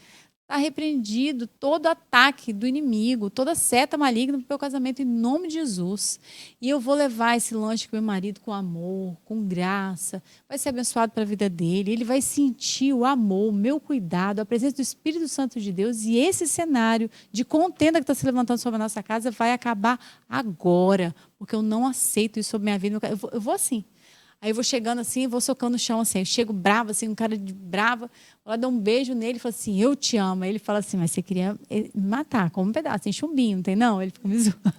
Está repreendido todo ataque do inimigo, toda seta maligna para o meu casamento, em nome de Jesus. E eu vou levar esse lanche com meu marido com amor, com graça. Vai ser abençoado para a vida dele. Ele vai sentir o amor, o meu cuidado, a presença do Espírito Santo de Deus. E esse cenário de contenda que está se levantando sobre a nossa casa vai acabar agora. Porque eu não aceito isso sobre minha vida. Eu vou assim. Aí eu vou chegando assim, vou socando no chão assim. Eu chego brava, assim, um cara de brava. Vou lá dar um beijo nele e falo assim, eu te amo. Aí ele fala assim, mas você queria me matar, como um pedaço, tem chumbinho, não tem não? Ele fica me zoando.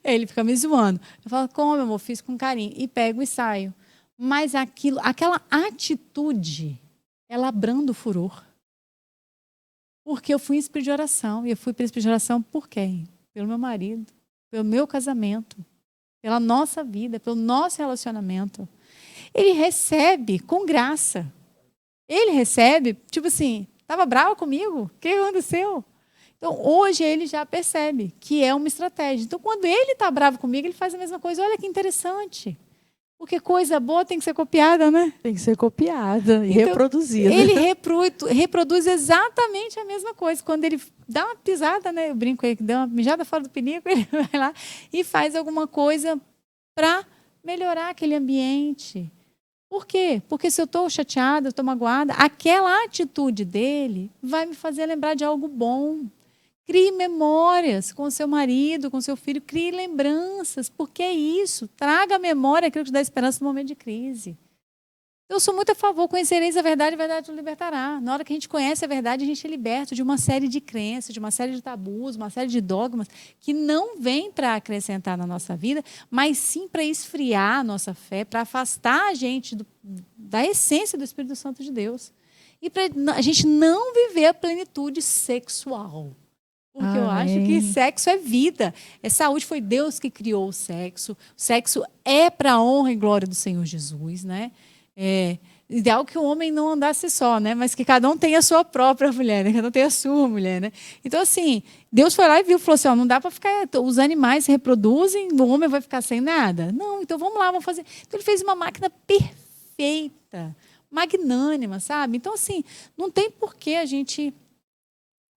Ele fica me zoando. Eu falo, como, meu amor? Fiz com carinho. E pego e saio. Mas aquela atitude, ela abranda o furor. Porque eu fui em espírito de oração. E eu fui para espírito de oração por quem? Pelo meu marido, pelo meu casamento, pela nossa vida, pelo nosso relacionamento. Ele recebe com graça. Ele recebe, tipo assim, estava bravo comigo? O que aconteceu? Então, hoje ele já percebe que é uma estratégia. Então, quando ele está bravo comigo, ele faz a mesma coisa. Olha que interessante. Porque coisa boa tem que ser copiada, né? Tem que ser copiada e então, reproduzida. Ele reproduz exatamente a mesma coisa. Quando ele dá uma pisada, né? Eu brinco aí, que dá uma mijada fora do pinico, ele vai lá e faz alguma coisa para melhorar aquele ambiente. Por quê? Porque se eu estou chateada, estou magoada, aquela atitude dele vai me fazer lembrar de algo bom. Crie memórias com seu marido, com seu filho, crie lembranças, porque é isso. Traga à memória aquilo que te dá esperança no momento de crise. Eu sou muito a favor, conhecereis a verdade nos libertará. Na hora que a gente conhece a verdade, a gente é liberto de uma série de crenças, de uma série de tabus, uma série de dogmas que não vêm para acrescentar na nossa vida, mas sim para esfriar a nossa fé, para afastar a gente da essência do Espírito Santo de Deus. E para a gente não viver a plenitude sexual. Porque eu acho que sexo é vida, é saúde, foi Deus que criou o sexo. O sexo é para a honra e glória do Senhor Jesus, né? É ideal que o homem não andasse só, né? Mas que cada um tenha a sua própria mulher, né? Cada um tenha a sua mulher, né? Então, assim, Deus foi lá e viu, falou assim, ó, não dá para ficar, os animais se reproduzem, o homem vai ficar sem nada. Não, então vamos lá, vamos fazer. Então ele fez uma máquina perfeita, magnânima, sabe? Então, assim, não tem por que a gente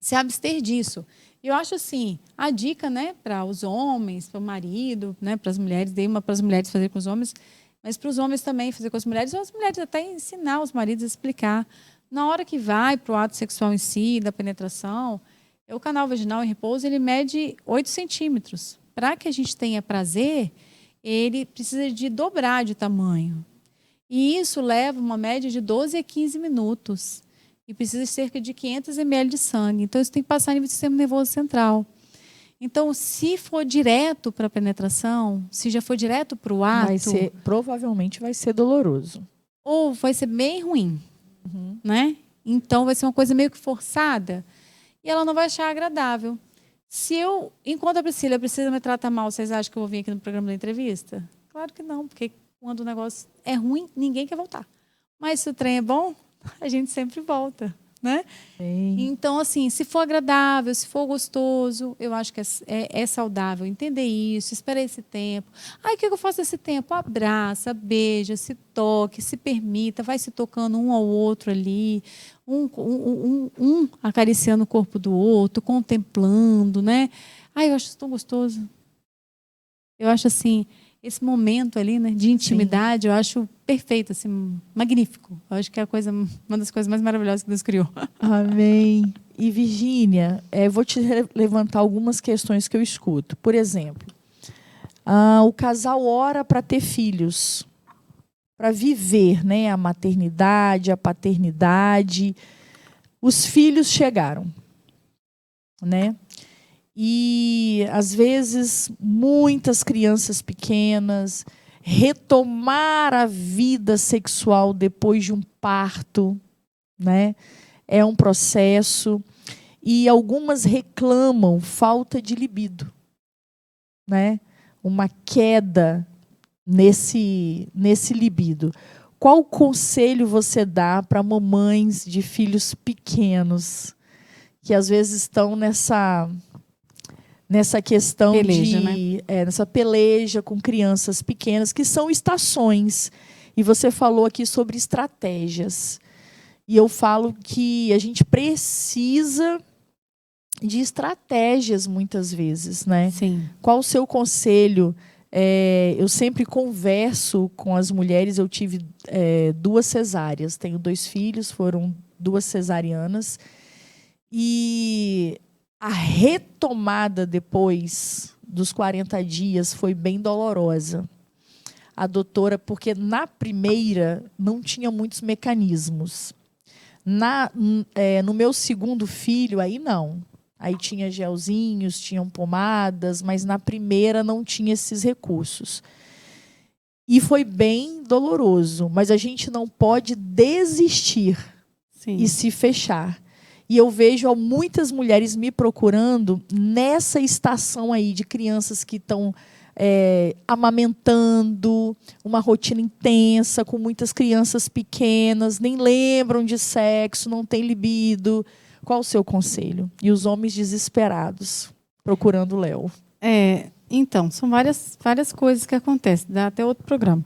se abster disso. Eu acho assim, a dica, né, para os homens, para o marido, né, para as mulheres, dei uma para as mulheres fazer com os homens, mas para os homens também fazer com as mulheres, ou as mulheres até ensinar os maridos a explicar. Na hora que vai para o ato sexual em si, da penetração, o canal vaginal em repouso, ele mede 8 centímetros. Para que a gente tenha prazer, ele precisa de dobrar de tamanho. E isso leva uma média de 12 a 15 minutos. E precisa de cerca de 500 ml de sangue. Então, isso tem que passar no sistema nervoso central. Então, se for direto para a penetração, se já for direto para o ato... Provavelmente vai ser doloroso. Ou vai ser bem ruim. Né? Então, vai ser uma coisa meio que forçada. E ela não vai achar agradável. Se eu, enquanto a Priscila precisa me tratar mal, vocês acham que eu vou vir aqui no programa da entrevista? Claro que não, porque quando o negócio é ruim, ninguém quer voltar. Mas se o trem é bom, a gente sempre volta, né? Sim. Então, assim, se for agradável, se for gostoso, eu acho que é saudável entender isso, esperar esse tempo. Aí, o que eu faço nesse tempo? Abraça, beija, se toque, se permita, vai se tocando um ao outro ali, um acariciando o corpo do outro, contemplando, né? Ai, eu acho isso tão gostoso. Eu acho, assim, esse momento ali, né, de intimidade, sim, eu acho perfeito, assim, magnífico. Eu acho que é uma das coisas mais maravilhosas que Deus criou. Amém. E, Virgínia, eu vou te levantar algumas questões que eu escuto. Por exemplo, o casal ora para ter filhos, para viver, né, a maternidade, a paternidade. Os filhos chegaram, né? E, às vezes, muitas crianças pequenas retomar a vida sexual depois de um parto, né? É um processo. E algumas reclamam falta de libido, né? Uma queda nesse libido. Qual conselho você dá para mamães de filhos pequenos que, às vezes, estão nessa questão peleja, né? Nessa peleja com crianças pequenas, que são estações. E você falou aqui sobre estratégias. E eu falo que a gente precisa de estratégias muitas vezes, né? Sim. Qual o seu conselho? Eu sempre converso com as mulheres. Eu tive 2 cesáreas, tenho 2 filhos, foram 2 cesarianas. E a retomada depois dos 40 dias foi bem dolorosa. A doutora, porque na primeira não tinha muitos mecanismos. No meu segundo filho, aí não. Aí tinha gelzinhos, tinham pomadas, mas na primeira não tinha esses recursos. E foi bem doloroso, mas a gente não pode desistir. Sim. E se fechar. E eu vejo muitas mulheres me procurando nessa estação aí de crianças que estão amamentando, uma rotina intensa, com muitas crianças pequenas, nem lembram de sexo, não tem libido. Qual o seu conselho? E os homens desesperados, procurando o Léo. Então, são várias coisas que acontecem, dá até outro programa.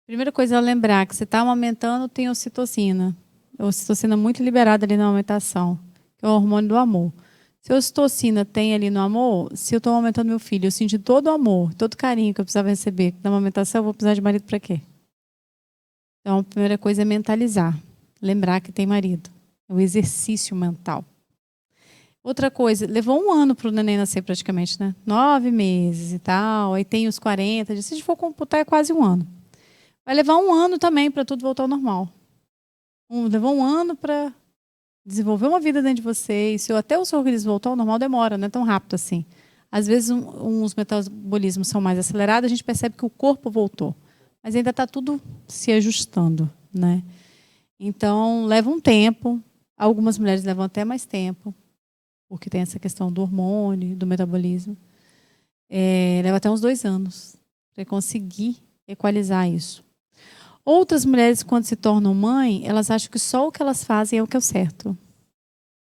Primeira coisa é lembrar que você está amamentando, tem ocitocina. A ocitocina muito liberada ali na amamentação, que é o hormônio do amor. Se a ocitocina tem ali no amor, se eu estou amamentando meu filho, eu senti todo o amor, todo o carinho que eu precisava receber na amamentação, eu vou precisar de marido para quê? Então, a primeira coisa é mentalizar. Lembrar que tem marido. É o exercício mental. Outra coisa, levou 1 ano para o neném nascer praticamente, né? 9 meses e tal, aí tem os 40 dias. Se a gente for computar, é quase 1 ano. Vai levar 1 ano também para tudo voltar ao normal. Levou 1 ano para desenvolver uma vida dentro de você. E se até o seu organismo voltar ao normal, demora, não é tão rápido assim. Às vezes, uns metabolismos são mais acelerados, a gente percebe que o corpo voltou. Mas ainda está tudo se ajustando, né? Então, leva um tempo. Algumas mulheres levam até mais tempo, porque tem essa questão do hormônio, do metabolismo. Leva até uns 2 anos para conseguir equalizar isso. Outras mulheres, quando se tornam mãe, elas acham que só o que elas fazem é o que é o certo.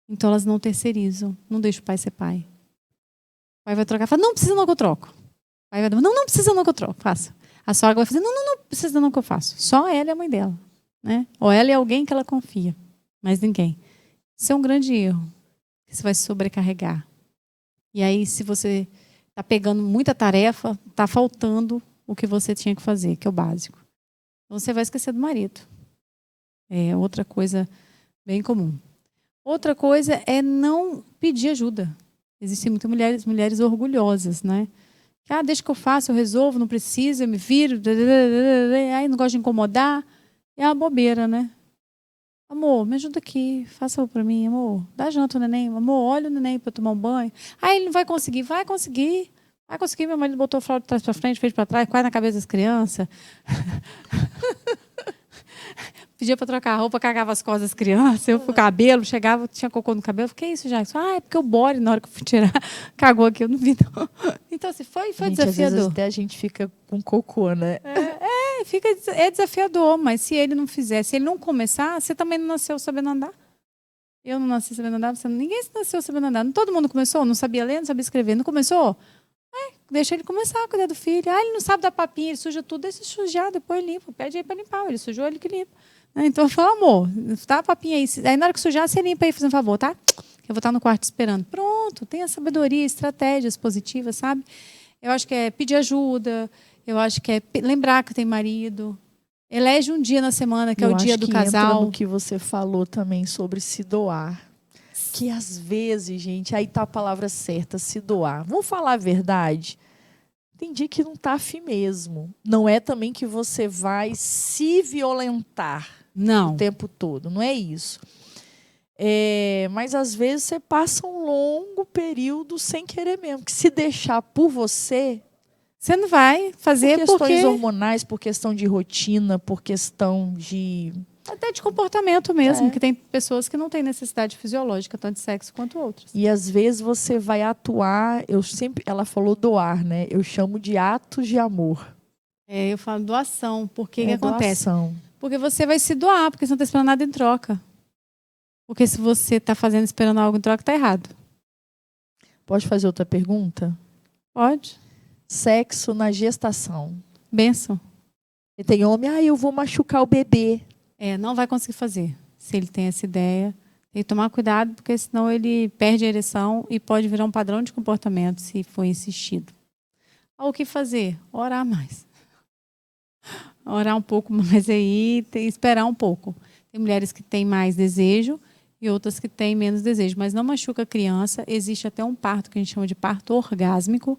Então, elas não terceirizam, não deixam o pai ser pai. O pai vai trocar, fala, não precisa não que eu troco. O pai vai dizer, não precisa não que eu troco, faça. A sogra vai fazer, não precisa não que eu faço. Só ela e a mãe dela. Né? Ou ela é alguém que ela confia, mas ninguém. Isso é um grande erro. Você vai se sobrecarregar. E aí, se você está pegando muita tarefa, está faltando o que você tinha que fazer, que é o básico. Então, você vai esquecer do marido. É outra coisa bem comum. Outra coisa é não pedir ajuda. Existem muitas mulheres orgulhosas, né? Deixa que eu faço, eu resolvo, não preciso, eu me viro, aí não gosto de incomodar. É uma bobeira, né? Amor, me ajuda aqui, faça para mim, amor. Dá janta ao neném, amor, olha o neném para tomar um banho. Ele não vai conseguir. Vai conseguir. Vai conseguir. Meu marido botou o fralda de trás para frente, fez para trás, quase na cabeça das crianças. Pedia para trocar a roupa, cagava as costas das crianças, eu pro cabelo, chegava, tinha cocô no cabelo. Que isso, já? É porque o Bore, na hora que eu fui tirar, cagou aqui, eu não vi, não. Então, assim, foi desafiador. Às vezes até a gente fica com cocô, né? É desafiador, mas se ele não fizer, se ele não começar, você também não nasceu sabendo andar. Eu não nasci sabendo andar, ninguém nasceu sabendo andar. Todo mundo começou, não sabia ler, não sabia escrever, não começou? Deixa ele começar a cuidar do filho. Ele não sabe dar papinha, ele suja tudo, deixa sujar, depois limpa. Pede aí para limpar, ele sujou, ele que limpa. Então eu falo, amor, dá a papinha aí. Aí na hora que sujar, você limpa aí, fazendo um favor, tá? Eu vou estar no quarto esperando. Pronto, tem a sabedoria, estratégias positivas, sabe? Eu acho que é pedir ajuda, eu acho que é lembrar que tem marido. Elege um dia na semana, que é o dia do casal. Entra no que você falou também sobre se doar. Que às vezes, gente, aí tá a palavra certa, se doar. Vamos falar a verdade? Tem dia que não tá afim mesmo. Não é também que você vai se violentar o tempo todo. Não é isso. Mas às vezes você passa um longo período sem querer mesmo. Que se deixar por você não vai fazer por questões hormonais, por questão de rotina, por questão de... Até de comportamento mesmo, que tem pessoas que não têm necessidade fisiológica, tanto de sexo quanto outras. E às vezes você vai atuar, ela falou doar, né? Eu chamo de atos de amor. Eu falo doação, porque que acontece? Doação. Porque você vai se doar, porque você não está esperando nada em troca. Porque se você está fazendo esperando algo em troca, está errado. Pode fazer outra pergunta? Pode. Sexo na gestação. Bênção. E tem homem, eu vou machucar o bebê. Não vai conseguir fazer. Se ele tem essa ideia, tem que tomar cuidado, porque senão ele perde a ereção e pode virar um padrão de comportamento se for insistido. O que fazer? Orar mais. Orar um pouco mais aí, esperar um pouco. Tem mulheres que têm mais desejo e outras que têm menos desejo, mas não machuca a criança. Existe até um parto que a gente chama de parto orgásmico,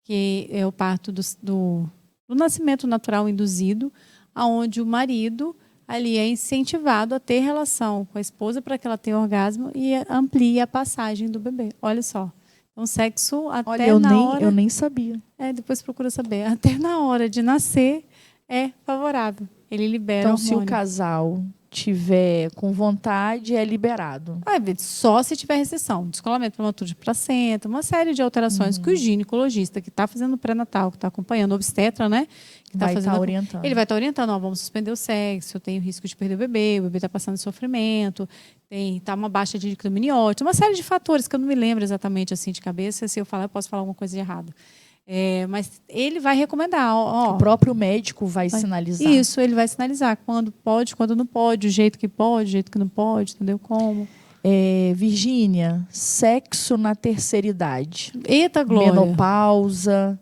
que é o parto do nascimento natural induzido, onde o marido ali é incentivado a ter relação com a esposa para que ela tenha orgasmo e amplie a passagem do bebê. Olha só. Então, sexo até Olha, hora... eu nem sabia. Depois procura saber. Até na hora de nascer é favorável. Ele libera Então, hormônio. se o casal tiver com vontade, é liberado. Só se tiver restrição. Descolamento prematuro de placenta, uma série de alterações que o ginecologista que está fazendo o pré-natal, que está acompanhando, o obstetra, né? Que vai estar orientando. Ele vai estar orientando, vamos suspender o sexo, eu tenho risco de perder o bebê está passando sofrimento, está uma baixa de líquido amniótico, uma série de fatores que eu não me lembro exatamente assim de cabeça, se eu falar, eu posso falar alguma coisa de errado. Mas ele vai recomendar. O próprio médico vai sinalizar. Isso, ele vai sinalizar quando pode, quando não pode, o jeito que pode, o jeito que não pode, entendeu? Como. Virgínia, sexo na terceira idade. Eita, Glória. Menopausa.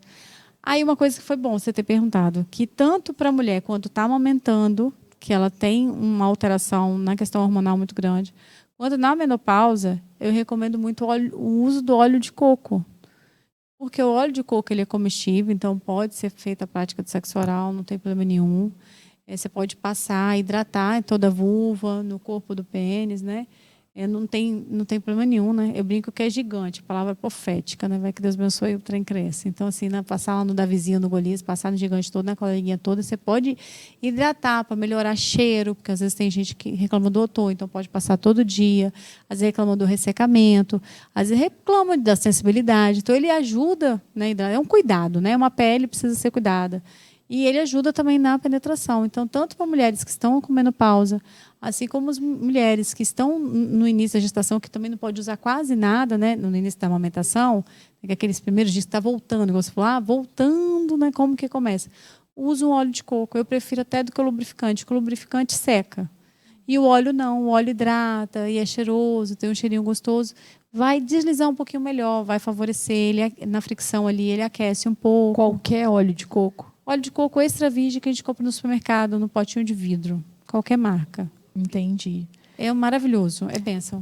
Aí uma coisa que foi bom você ter perguntado, que tanto para a mulher quanto está amamentando, que ela tem uma alteração na questão hormonal muito grande, quanto na menopausa, eu recomendo muito o uso do óleo de coco. Porque o óleo de coco ele é comestível, então pode ser feita a prática de sexo oral, não tem problema nenhum. Você pode passar, hidratar em toda a vulva, no corpo do pênis, né? Não tem problema nenhum, né? Eu brinco que é gigante, palavra profética, né? Vai que Deus abençoe e o trem cresce. Então, assim, passar lá no Davizinho, no Golias, passar no gigante todo, na coleguinha toda, você pode hidratar para melhorar cheiro, porque às vezes tem gente que reclama do odor, então pode passar todo dia. Às vezes reclama do ressecamento, às vezes reclama da sensibilidade. Então, ele ajuda, né? É um cuidado, né? Uma pele precisa ser cuidada. E ele ajuda também na penetração. Então, tanto para mulheres que estão com menopausa, assim como as mulheres que estão no início da gestação, que também não pode usar quase nada, né, no início da amamentação, aqueles primeiros dias que está voltando, igual você falou, voltando, né, como que começa? Usa um óleo de coco. Eu prefiro até do que o lubrificante, porque o lubrificante seca. E o óleo não, o óleo hidrata e é cheiroso, tem um cheirinho gostoso. Vai deslizar um pouquinho melhor, vai favorecer ele na fricção ali, ele aquece um pouco. Qualquer óleo de coco? Óleo de coco extra virgem que a gente compra no supermercado, no potinho de vidro. Qualquer marca. Entendi. É maravilhoso, é bênção.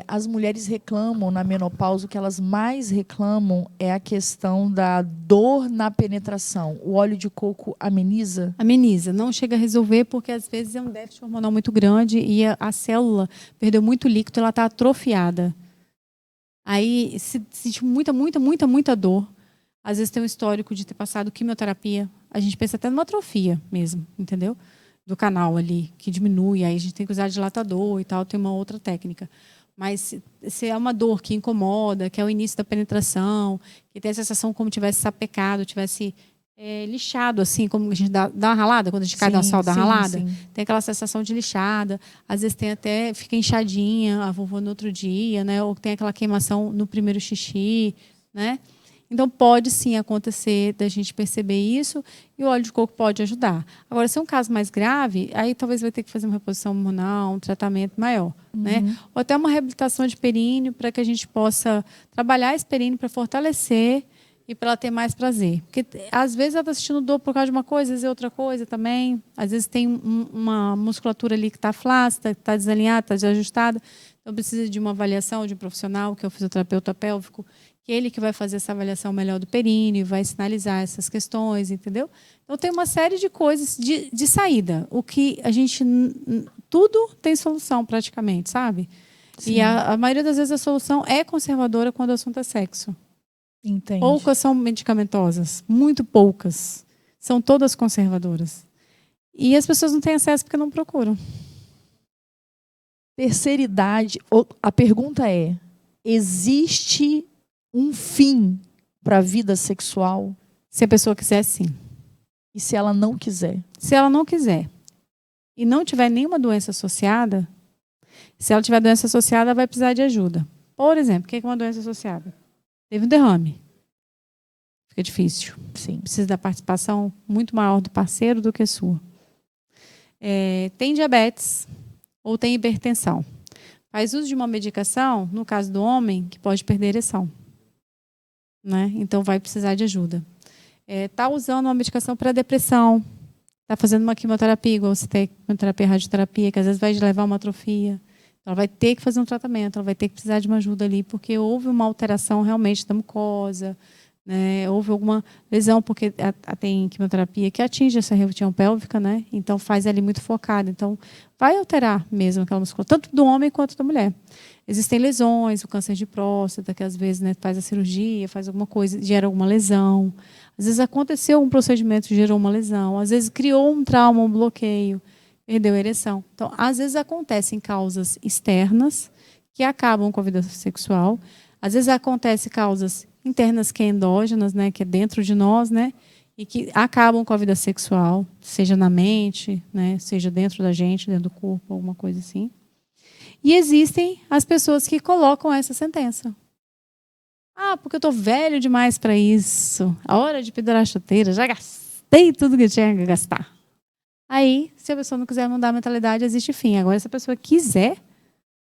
As mulheres reclamam na menopausa, o que elas mais reclamam é a questão da dor na penetração. O óleo de coco ameniza? Ameniza. Não chega a resolver porque às vezes é um déficit hormonal muito grande e a célula perdeu muito líquido, ela está atrofiada. Aí se sente muita dor. Às vezes tem um histórico de ter passado quimioterapia. A gente pensa até numa atrofia mesmo, entendeu? Do canal ali, que diminui. Aí a gente tem que usar dilatador e tal, tem uma outra técnica. Mas se é uma dor que incomoda, que é o início da penetração, que tem a sensação como tivesse sapecado, tivesse lixado, assim, como a gente dá uma ralada, quando a gente cai no sol, dá uma ralada. Sim. Tem aquela sensação de lixada. Às vezes tem até, fica inchadinha a vulva no outro dia, né? Ou tem aquela queimação no primeiro xixi, né? Então, pode sim acontecer da gente perceber isso e o óleo de coco pode ajudar. Agora, se é um caso mais grave, aí talvez vai ter que fazer uma reposição hormonal, um tratamento maior. Né? Ou até uma reabilitação de períneo para que a gente possa trabalhar esse períneo para fortalecer e para ela ter mais prazer. Porque, às vezes, ela está sentindo dor por causa de uma coisa, às vezes é outra coisa também. Às vezes tem uma musculatura ali que está flácida, que está desalinhada, está desajustada. Então, precisa de uma avaliação de um profissional, que é o fisioterapeuta pélvico, que é ele que vai fazer essa avaliação melhor do períneo, vai sinalizar essas questões, entendeu? Então, tem uma série de coisas de saída. O que a gente... Tudo tem solução, praticamente, sabe? Sim. E a maioria das vezes a solução é conservadora quando o assunto é sexo. Entendi. Poucas são medicamentosas, muito poucas. São todas conservadoras. E as pessoas não têm acesso porque não procuram. Terceira idade, a pergunta é: existe um fim para a vida sexual? Se a pessoa quiser, sim. E se ela não quiser? Se ela não quiser e não tiver nenhuma doença associada, se ela tiver doença associada, ela vai precisar de ajuda. Por exemplo, o que é uma doença associada? Teve um derrame. Fica difícil. Sim. Precisa da participação muito maior do parceiro do que sua. tem diabetes ou tem hipertensão. Faz uso de uma medicação, no caso do homem, que pode perder a ereção. Né? Então, vai precisar de ajuda. Está usando uma medicação para depressão, está fazendo uma quimioterapia, igual você tem quimioterapia, radioterapia, que às vezes vai levar a uma atrofia. Ela vai ter que fazer um tratamento, ela vai ter que precisar de uma ajuda ali, porque houve uma alteração realmente da mucosa, né? Houve alguma lesão, porque tem quimioterapia que atinge essa região pélvica, né? Então faz ali muito focada. Então vai alterar mesmo aquela musculatura, tanto do homem quanto da mulher. Existem lesões, o câncer de próstata, que às vezes, né, faz a cirurgia, faz alguma coisa, gera alguma lesão. Às vezes aconteceu um procedimento que gerou uma lesão, às vezes criou um trauma, um bloqueio, perdeu a ereção. Então, às vezes acontecem causas externas que acabam com a vida sexual. Às vezes acontecem causas internas que é endógenas, né, que é dentro de nós, né, e que acabam com a vida sexual, seja na mente, né, seja dentro da gente, dentro do corpo, alguma coisa assim. E existem as pessoas que colocam essa sentença. Porque eu estou velho demais para isso. A hora de pendurar a chuteira, já gastei tudo que eu tinha que gastar. Aí, se a pessoa não quiser mudar a mentalidade, existe fim. Agora, se a pessoa quiser,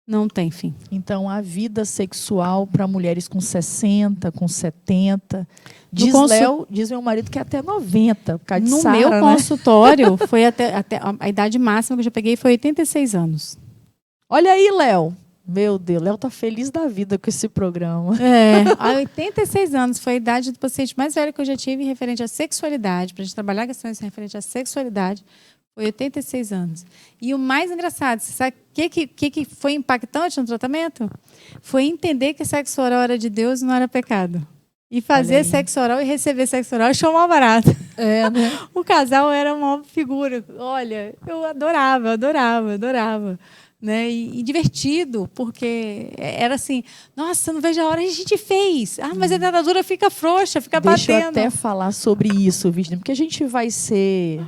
não tem fim. Então, a vida sexual para mulheres com 60, com 70... Diz meu marido que é até 90, por causa de Sara, meu né? consultório, foi até a idade máxima que eu já peguei foi 86 anos. Olha aí, Léo. Meu Deus, Léo tá feliz da vida com esse programa. A 86 anos foi a idade do paciente mais velho que eu já tive referente à sexualidade, para a gente trabalhar questões referente à sexualidade, foi 86 anos. E o mais engraçado, você sabe o que foi impactante no tratamento? Foi entender que sexo oral era de Deus e não era pecado. E fazer sexo oral e receber sexo oral achou mal barato. Né? O casal era uma figura. Olha, eu adorava. Né? E divertido, porque era assim, nossa, não vejo a hora, a gente fez. Mas a dentadura fica frouxa, fica batendo. Deixa eu até batendo. falar sobre isso, Virginia, porque a gente vai ser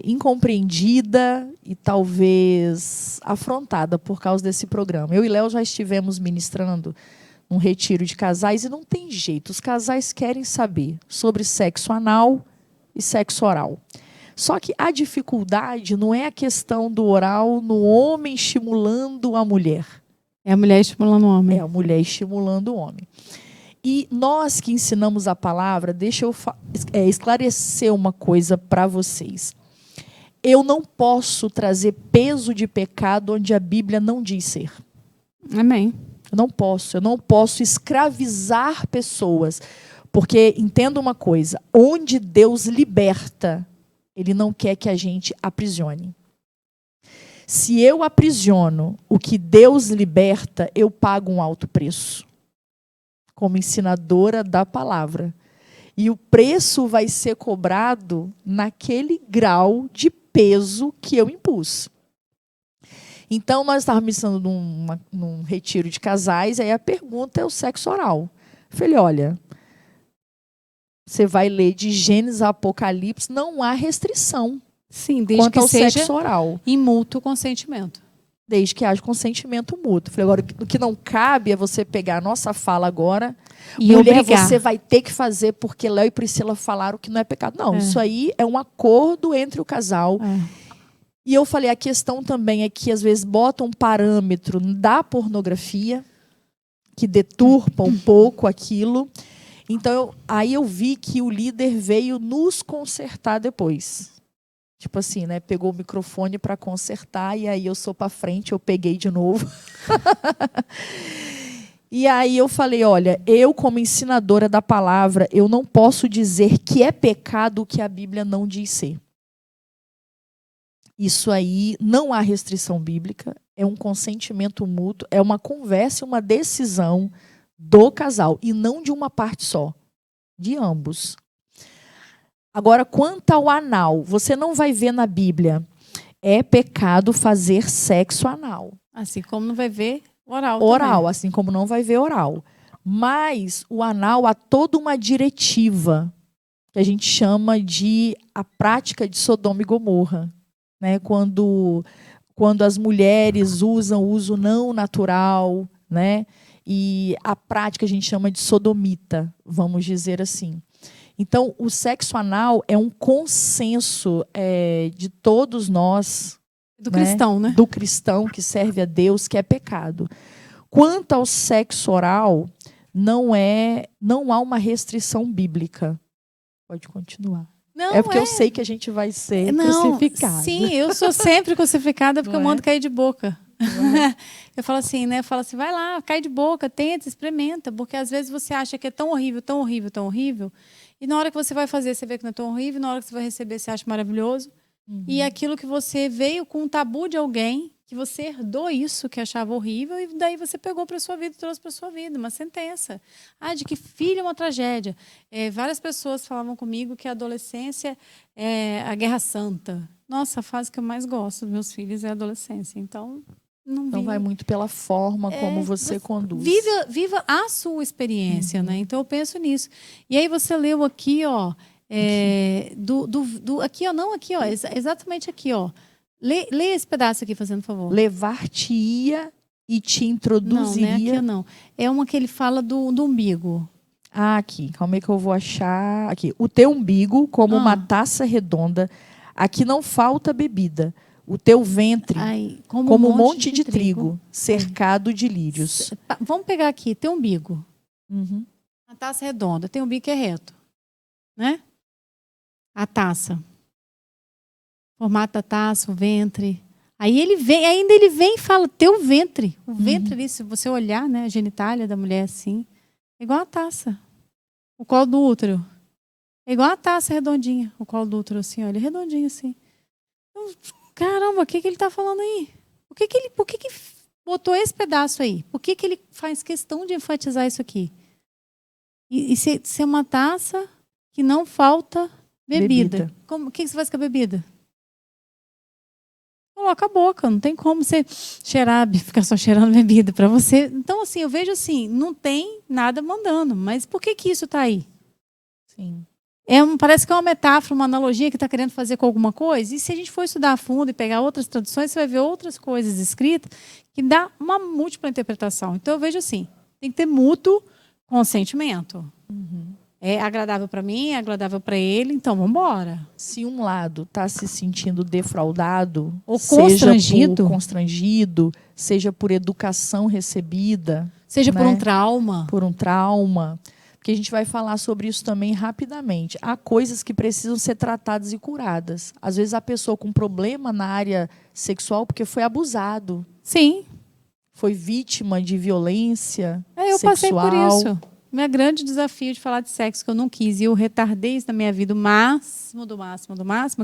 incompreendida e talvez afrontada por causa desse programa. Eu e Léo já estivemos ministrando um retiro de casais e não tem jeito. Os casais querem saber sobre sexo anal e sexo oral. Só que a dificuldade não é a questão do oral no homem estimulando a mulher. É a mulher estimulando o homem. É a mulher estimulando o homem. E nós que ensinamos a palavra, deixa eu esclarecer uma coisa para vocês. Eu não posso trazer peso de pecado onde a Bíblia não diz ser. Amém. Eu não posso escravizar pessoas. Porque, entenda uma coisa, onde Deus liberta, Ele não quer que a gente aprisione. Se eu aprisiono o que Deus liberta, eu pago um alto preço. Como ensinadora da palavra. E o preço vai ser cobrado naquele grau de peso que eu impus. Então, nós estávamos ministrando num retiro de casais, aí a pergunta é o sexo oral. Eu falei, olha, você vai ler de Gênesis a Apocalipse, não há restrição. Sim, desde quanto que ao seja sexo oral. em mútuo consentimento. Desde que haja consentimento mútuo. Falei, agora, o que não cabe é você pegar a nossa fala agora, e mulher, obrigar. Você vai ter que fazer porque Léo e Priscila falaram que não é pecado. Não, isso aí é um acordo entre o casal. E eu falei, a questão também é que às vezes botam um parâmetro da pornografia, que deturpa um pouco aquilo. Então, aí eu vi que o líder veio nos consertar depois. Tipo assim, né? Pegou o microfone para consertar e aí eu sou para frente, eu peguei de novo. E aí eu falei, olha, eu como ensinadora da palavra, eu não posso dizer que é pecado o que a Bíblia não diz ser. Isso aí não há restrição bíblica, é um consentimento mútuo, é uma conversa, uma decisão do casal e não de uma parte só, de ambos. Agora, quanto ao anal, você não vai ver na Bíblia, é pecado fazer sexo anal. Assim como não vai ver oral. Oral, também. assim como não vai ver oral. Mas o anal há toda uma diretiva que a gente chama de a prática de Sodoma e Gomorra. Né? Quando as mulheres usam o uso não natural, né? E a prática a gente chama de sodomita, vamos dizer assim. Então, o sexo anal é um consenso de todos nós, Do cristão, né? do cristão que serve a Deus, que é pecado. Quanto ao sexo oral, não há uma restrição bíblica. Pode continuar. Não, porque eu sei que a gente vai ser crucificado. Sim, eu sou sempre crucificada porque Não eu mando cair de boca. Eu falo assim, vai lá, cai de boca, tenta, experimenta, porque às vezes você acha que é tão horrível, tão horrível, tão horrível, e na hora que você vai fazer, você vê que não é tão horrível, na hora que você vai receber, você acha maravilhoso. E aquilo que você veio com um tabu de alguém, que você herdou isso, que achava horrível, e daí você pegou para sua vida e trouxe para sua vida, uma sentença. De que filho é uma tragédia. Várias pessoas falavam comigo que a adolescência é a guerra santa. Nossa, a fase que eu mais gosto dos meus filhos é a adolescência. Então, não vai muito pela forma como você conduz. Viva a sua experiência, né? Então eu penso nisso. E aí você leu aqui, ó, aqui, ó, não aqui, ó, exatamente aqui, ó. Lê esse pedaço aqui, fazendo favor. Levar-te-ia e te introduziria. Não, aqui não. É uma que ele fala do umbigo. Aqui, calma aí que eu vou achar. Aqui. O teu umbigo, como uma taça redonda, aqui não falta bebida. O teu ventre, como um monte de trigo, cercado de lírios. Vamos pegar aqui, teu umbigo. Uma taça redonda, tem umbigo que é reto. Né? A taça. Formato da taça, o ventre. Aí ele vem e fala, teu ventre. O ventre ali, se você olhar, né, a genitália da mulher assim, é igual a taça. O colo do útero. É igual a taça redondinha. O colo do útero assim, olha, redondinho assim. Então, caramba, o que ele está falando aí? Por que botou esse pedaço aí? Por que ele faz questão de enfatizar isso aqui? E ser uma taça que não falta bebida. O que você faz com a bebida? Coloca a boca, não tem como você cheirar, ficar só cheirando bebida para você. Então, assim, eu vejo assim, não tem nada mandando, mas por que isso está aí? Sim. Parece que é uma metáfora, uma analogia que está querendo fazer com alguma coisa. E se a gente for estudar a fundo e pegar outras traduções, você vai ver outras coisas escritas que dá uma múltipla interpretação. Então, eu vejo assim, tem que ter mútuo consentimento. É agradável para mim, é agradável para ele, então vamos embora. Se um lado está se sentindo defraudado, ou constrangido, seja por educação recebida, seja por um trauma. Porque a gente vai falar sobre isso também rapidamente. Há coisas que precisam ser tratadas e curadas. Às vezes a pessoa com problema na área sexual porque foi abusado. Sim. Foi vítima de violência eu sexual. Passei por isso. Meu grande desafio de falar de sexo, que eu não quis, e eu retardei isso na minha vida, o máximo,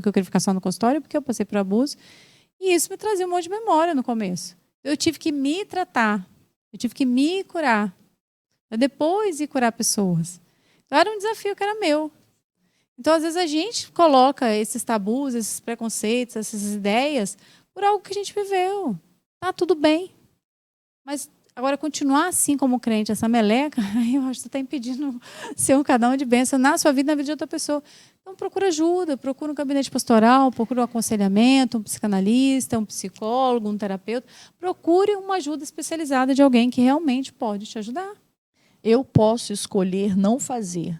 que eu queria ficar só no consultório, porque eu passei por abuso. E isso me trazia um monte de memória no começo. Eu tive que me tratar, eu tive que me curar. Pra depois ir curar pessoas. Então era um desafio que era meu. Então, às vezes, a gente coloca esses tabus, esses preconceitos, essas ideias, por algo que a gente viveu. Tá tudo bem. Mas agora, continuar assim como crente, essa meleca, eu acho que você está impedindo ser um canal de bênção na sua vida e na vida de outra pessoa. Então, procura ajuda, procura um gabinete pastoral, procura um aconselhamento, um psicanalista, um psicólogo, um terapeuta. Procure uma ajuda especializada de alguém que realmente pode te ajudar. Eu posso escolher não fazer,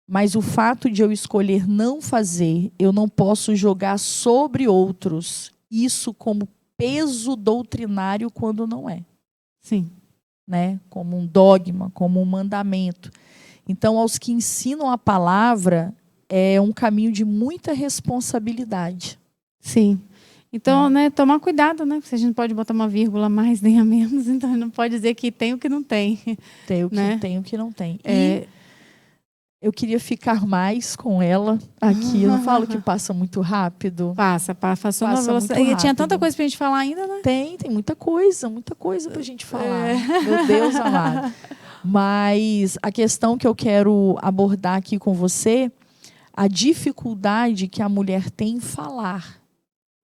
mas o fato de eu escolher não fazer, eu não posso jogar sobre outros isso como peso doutrinário quando não é. Sim. Né? Como um dogma, como um mandamento. Então, aos que ensinam a palavra, é um caminho de muita responsabilidade. Sim. Então, né, tomar cuidado, né? Porque a gente não pode botar uma vírgula a mais nem a menos, então não pode dizer que tem o que não tem. Tem o que tem, o que não tem. E eu queria ficar mais com ela aqui. Eu não falo que passa muito rápido. Passa uma velocidade. E tinha tanta coisa pra gente falar ainda, né? Tem muita coisa pra gente falar. Meu Deus amado. Mas a questão que eu quero abordar aqui com você, a dificuldade que a mulher tem em falar.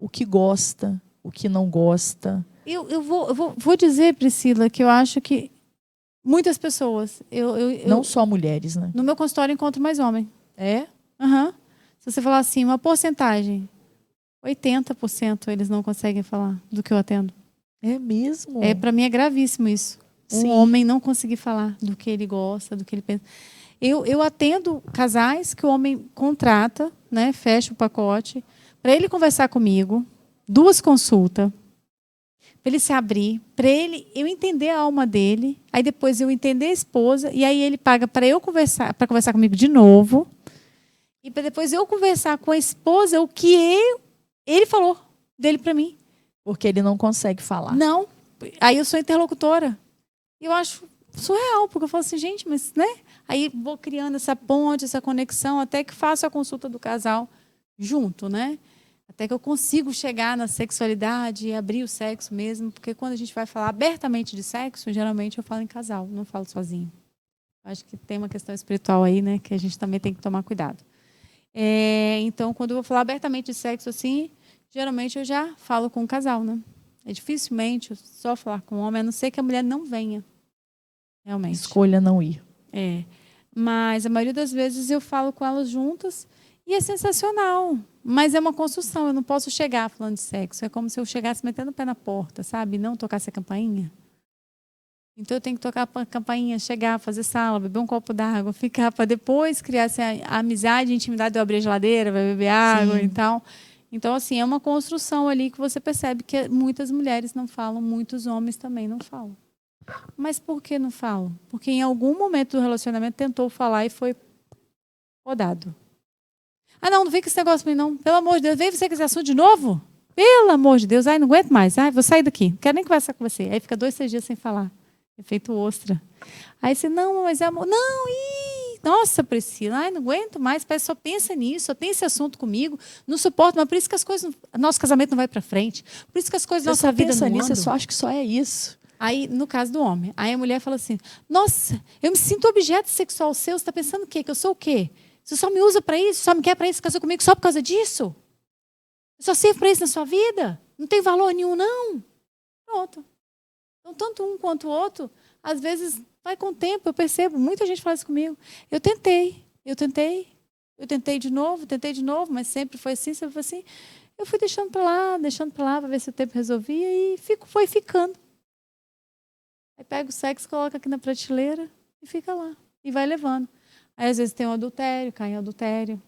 O que gosta, o que não gosta. Eu vou dizer, Priscila, que eu acho que muitas pessoas... não só mulheres, né? No meu consultório eu encontro mais homem. É? Se você falar assim, uma porcentagem, 80% eles não conseguem falar do que eu atendo. É mesmo? Para mim é gravíssimo isso. Sim. Um homem não conseguir falar do que ele gosta, do que ele pensa. Eu atendo casais que o homem contrata, né, fecha o pacote, para ele conversar comigo, 2 consultas, para ele se abrir, para eu entender a alma dele, aí depois eu entender a esposa, e aí ele paga para para conversar comigo de novo, e para depois eu conversar com a esposa o que ele falou dele para mim. Porque ele não consegue falar. Não. Aí eu sou interlocutora. Eu acho surreal, porque eu falo assim, gente, mas, né? Aí vou criando essa ponte, essa conexão, até que faço a consulta do casal junto, né? Até que eu consigo chegar na sexualidade e abrir o sexo mesmo, porque quando a gente vai falar abertamente de sexo, geralmente eu falo em casal, não falo sozinho. Acho que tem uma questão espiritual aí, né? Que a gente também tem que tomar cuidado. Então, quando eu vou falar abertamente de sexo, assim, geralmente eu já falo com o casal, né? É dificilmente eu só falar com o homem, a não ser que a mulher não venha. Realmente. Escolha não ir. Mas a maioria das vezes eu falo com elas juntas e é sensacional. Mas é uma construção, eu não posso chegar falando de sexo. É como se eu chegasse metendo o pé na porta, sabe? Não tocasse a campainha. Então eu tenho que tocar a campainha, chegar, fazer sala, beber um copo d'água, ficar para depois criar essa amizade, intimidade, eu abrir a geladeira, vai beber água e tal. Então, assim, é uma construção ali que você percebe que muitas mulheres não falam, muitos homens também não falam. Mas por que não falam? Porque em algum momento do relacionamento tentou falar e foi podado. Ah, não vem com esse negócio pra mim, não. Pelo amor de Deus, vem você com esse assunto de novo? Pelo amor de Deus, ai, não aguento mais. Ai, vou sair daqui, não quero nem conversar com você. Aí fica 2, 3 dias sem falar. Efeito ostra. Aí você, não, mas é amor. Não, nossa, Priscila, ai, não aguento mais, parece só pensa nisso, só tem esse assunto comigo, não suporto, mas por isso que as coisas, nosso casamento não vai para frente, por isso que as coisas da nossa vida não andam. Você só acha que só é isso. Aí, no caso do homem, aí a mulher fala assim, nossa, eu me sinto objeto sexual seu, você está pensando o quê? Que eu sou o quê? Você só me usa para isso, só me quer para isso, casou comigo só por causa disso? Eu só sirvo para isso na sua vida? Não tem valor nenhum, não? Pronto. Então, tanto um quanto o outro, às vezes, vai com o tempo, eu percebo, muita gente fala isso comigo. Eu tentei de novo, mas sempre foi assim, Eu fui deixando para lá, para ver se o tempo resolvia e foi ficando. Aí pega o sexo, coloca aqui na prateleira e fica lá. E vai levando. Aí, às vezes, tem um adultério, cai em adultério.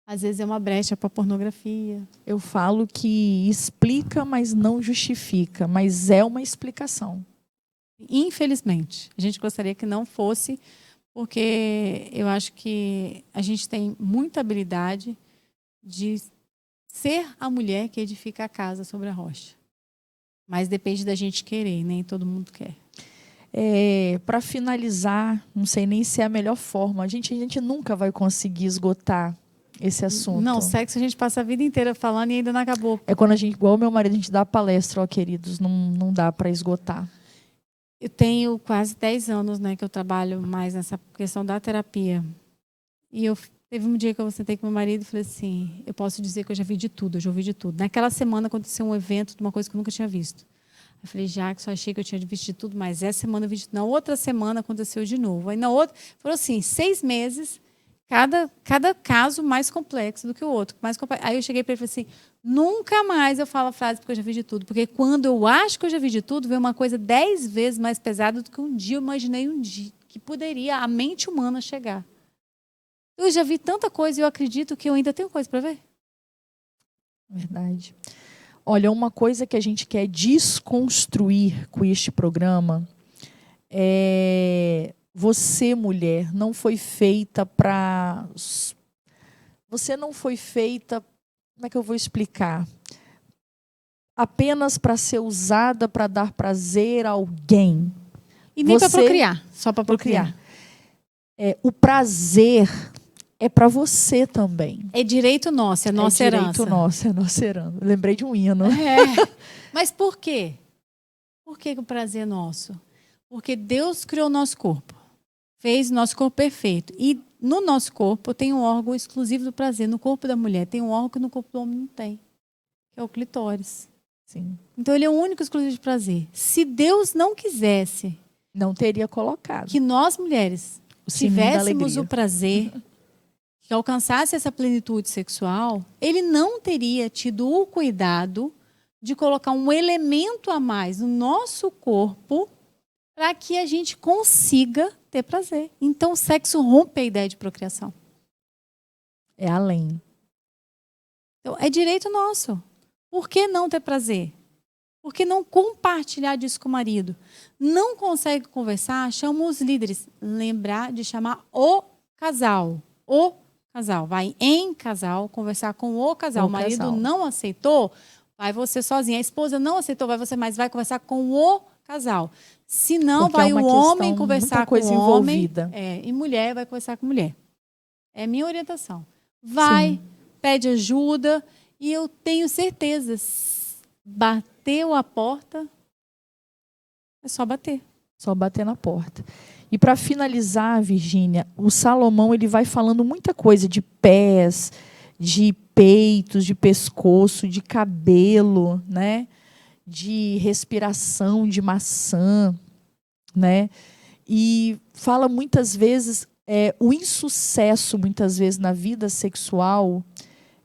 Às vezes é uma brecha para pornografia. Eu falo que explica, mas não justifica, mas é uma explicação. Infelizmente. A gente gostaria que não fosse, porque eu acho que a gente tem muita habilidade de ser a mulher que edifica a casa sobre a rocha. Mas depende da gente querer, nem todo mundo quer. Para finalizar, não sei nem se é a melhor forma. A gente nunca vai conseguir esgotar esse assunto. Não, sexo a gente passa a vida inteira falando e ainda não acabou. É quando a gente, igual meu marido, a gente dá palestra, ó, queridos, não dá para esgotar. Eu tenho quase 10 anos, né, que eu trabalho mais nessa questão da terapia. E teve um dia que eu sentei com meu marido e falei assim, eu posso dizer que eu já vi de tudo, eu já ouvi de tudo. Naquela semana aconteceu um evento de uma coisa que eu nunca tinha visto. Eu falei, Jackson, achei que eu tinha visto de tudo, mas essa semana eu vi de tudo. Na outra semana aconteceu de novo. Aí na outra, foram assim, 6 meses, cada caso mais complexo do que o outro. Mais complexo. Aí eu cheguei para ele e falei assim, nunca mais eu falo a frase porque eu já vi de tudo. Porque quando eu acho que eu já vi de tudo, vem uma coisa 10 vezes mais pesada do que um dia eu imaginei que poderia a mente humana chegar. Eu já vi tanta coisa e eu acredito que eu ainda tenho coisa para ver. Verdade. Olha, uma coisa que a gente quer desconstruir com este programa é... Você, mulher, não foi feita para... Você não foi feita... Como é que eu vou explicar? Apenas para ser usada para dar prazer a alguém. E nem para procriar, só para procriar. O prazer é para você também. É direito nosso, é nossa herança. É direito nosso, é nossa herança. Lembrei de um hino. Mas por quê? Por que o prazer é nosso? Porque Deus criou o nosso corpo. Fez o nosso corpo perfeito. E no nosso corpo tem um órgão exclusivo do prazer. No corpo da mulher tem um órgão que no corpo do homem não tem. Que é o clitóris. Sim. Então ele é o único exclusivo de prazer. Se Deus não quisesse... Não teria colocado. Que nós, mulheres, tivéssemos o prazer... que alcançasse essa plenitude sexual, ele não teria tido o cuidado de colocar um elemento a mais no nosso corpo para que a gente consiga ter prazer. Então, o sexo rompe a ideia de procriação. É além. Então, é direito nosso. Por que não ter prazer? Por que não compartilhar disso com o marido? Não consegue conversar? Chama os líderes. Lembrar de chamar o casal. O casal. Vai em casal, conversar com o casal. O marido casal. não aceitou, vai você sozinha. A esposa não aceitou, vai você, mas vai conversar com o casal. Se não, Porque vai é uma o homem questão, conversar muita coisa com o homem. envolvida. E mulher vai conversar com mulher. É minha orientação. Vai, pede ajuda e eu tenho certeza, bateu a porta, é só bater. Só bater na porta. E para finalizar, Virgínia, o Salomão ele vai falando muita coisa de pés, de peitos, de pescoço, de cabelo, né? De respiração, de maçã, né? E fala muitas vezes o insucesso, muitas vezes na vida sexual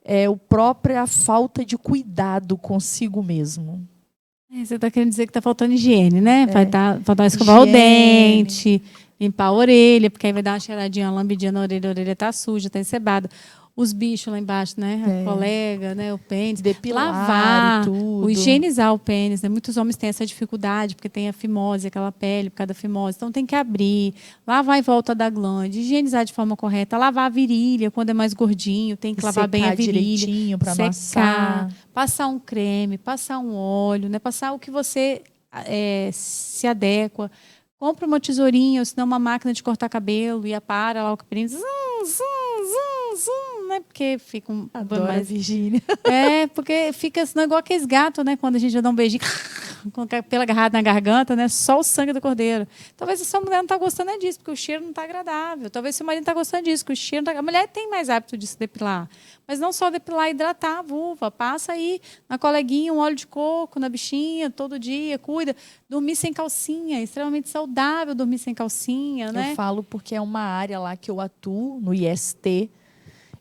é a própria falta de cuidado consigo mesmo. Você está querendo dizer que está faltando higiene, né? Vai faltar escovar o dente, limpar a orelha, porque aí vai dar uma cheiradinha, uma lambidinha na orelha, a orelha está suja, está encebada. Os bichos lá embaixo, né? A colega, né? O pênis. Depilar lavar, e tudo. higienizar o pênis. Né? Muitos homens têm essa dificuldade, porque tem a fimose, aquela pele por causa da fimose. Então tem que abrir, lavar em volta da glande, higienizar de forma correta, lavar a virilha quando é mais gordinho, tem que lavar bem a virilha. Direitinho para amassar. Passar um creme, passar um óleo, né? Passar o que você se adequa. Compra uma tesourinha, ou senão uma máquina de cortar cabelo e apara lá o cabelinho. Né? Porque fica Adoro mais... Virgínia. Porque fica esse negócio aqueles gatos, né? Quando a gente dá um beijinho com a pela agarrada na garganta, né? Só o sangue do cordeiro. Talvez essa mulher não está gostando disso, porque o cheiro não está agradável. Talvez seu marido não está gostando disso, porque o cheiro não tá... A mulher tem mais hábito de se depilar. Mas não só depilar, hidratar a vulva. Passa aí na coleguinha um óleo de coco, na bichinha, todo dia, cuida. Dormir sem calcinha, é extremamente saudável dormir sem calcinha, né? Eu falo porque é uma área lá que eu atuo, no IST,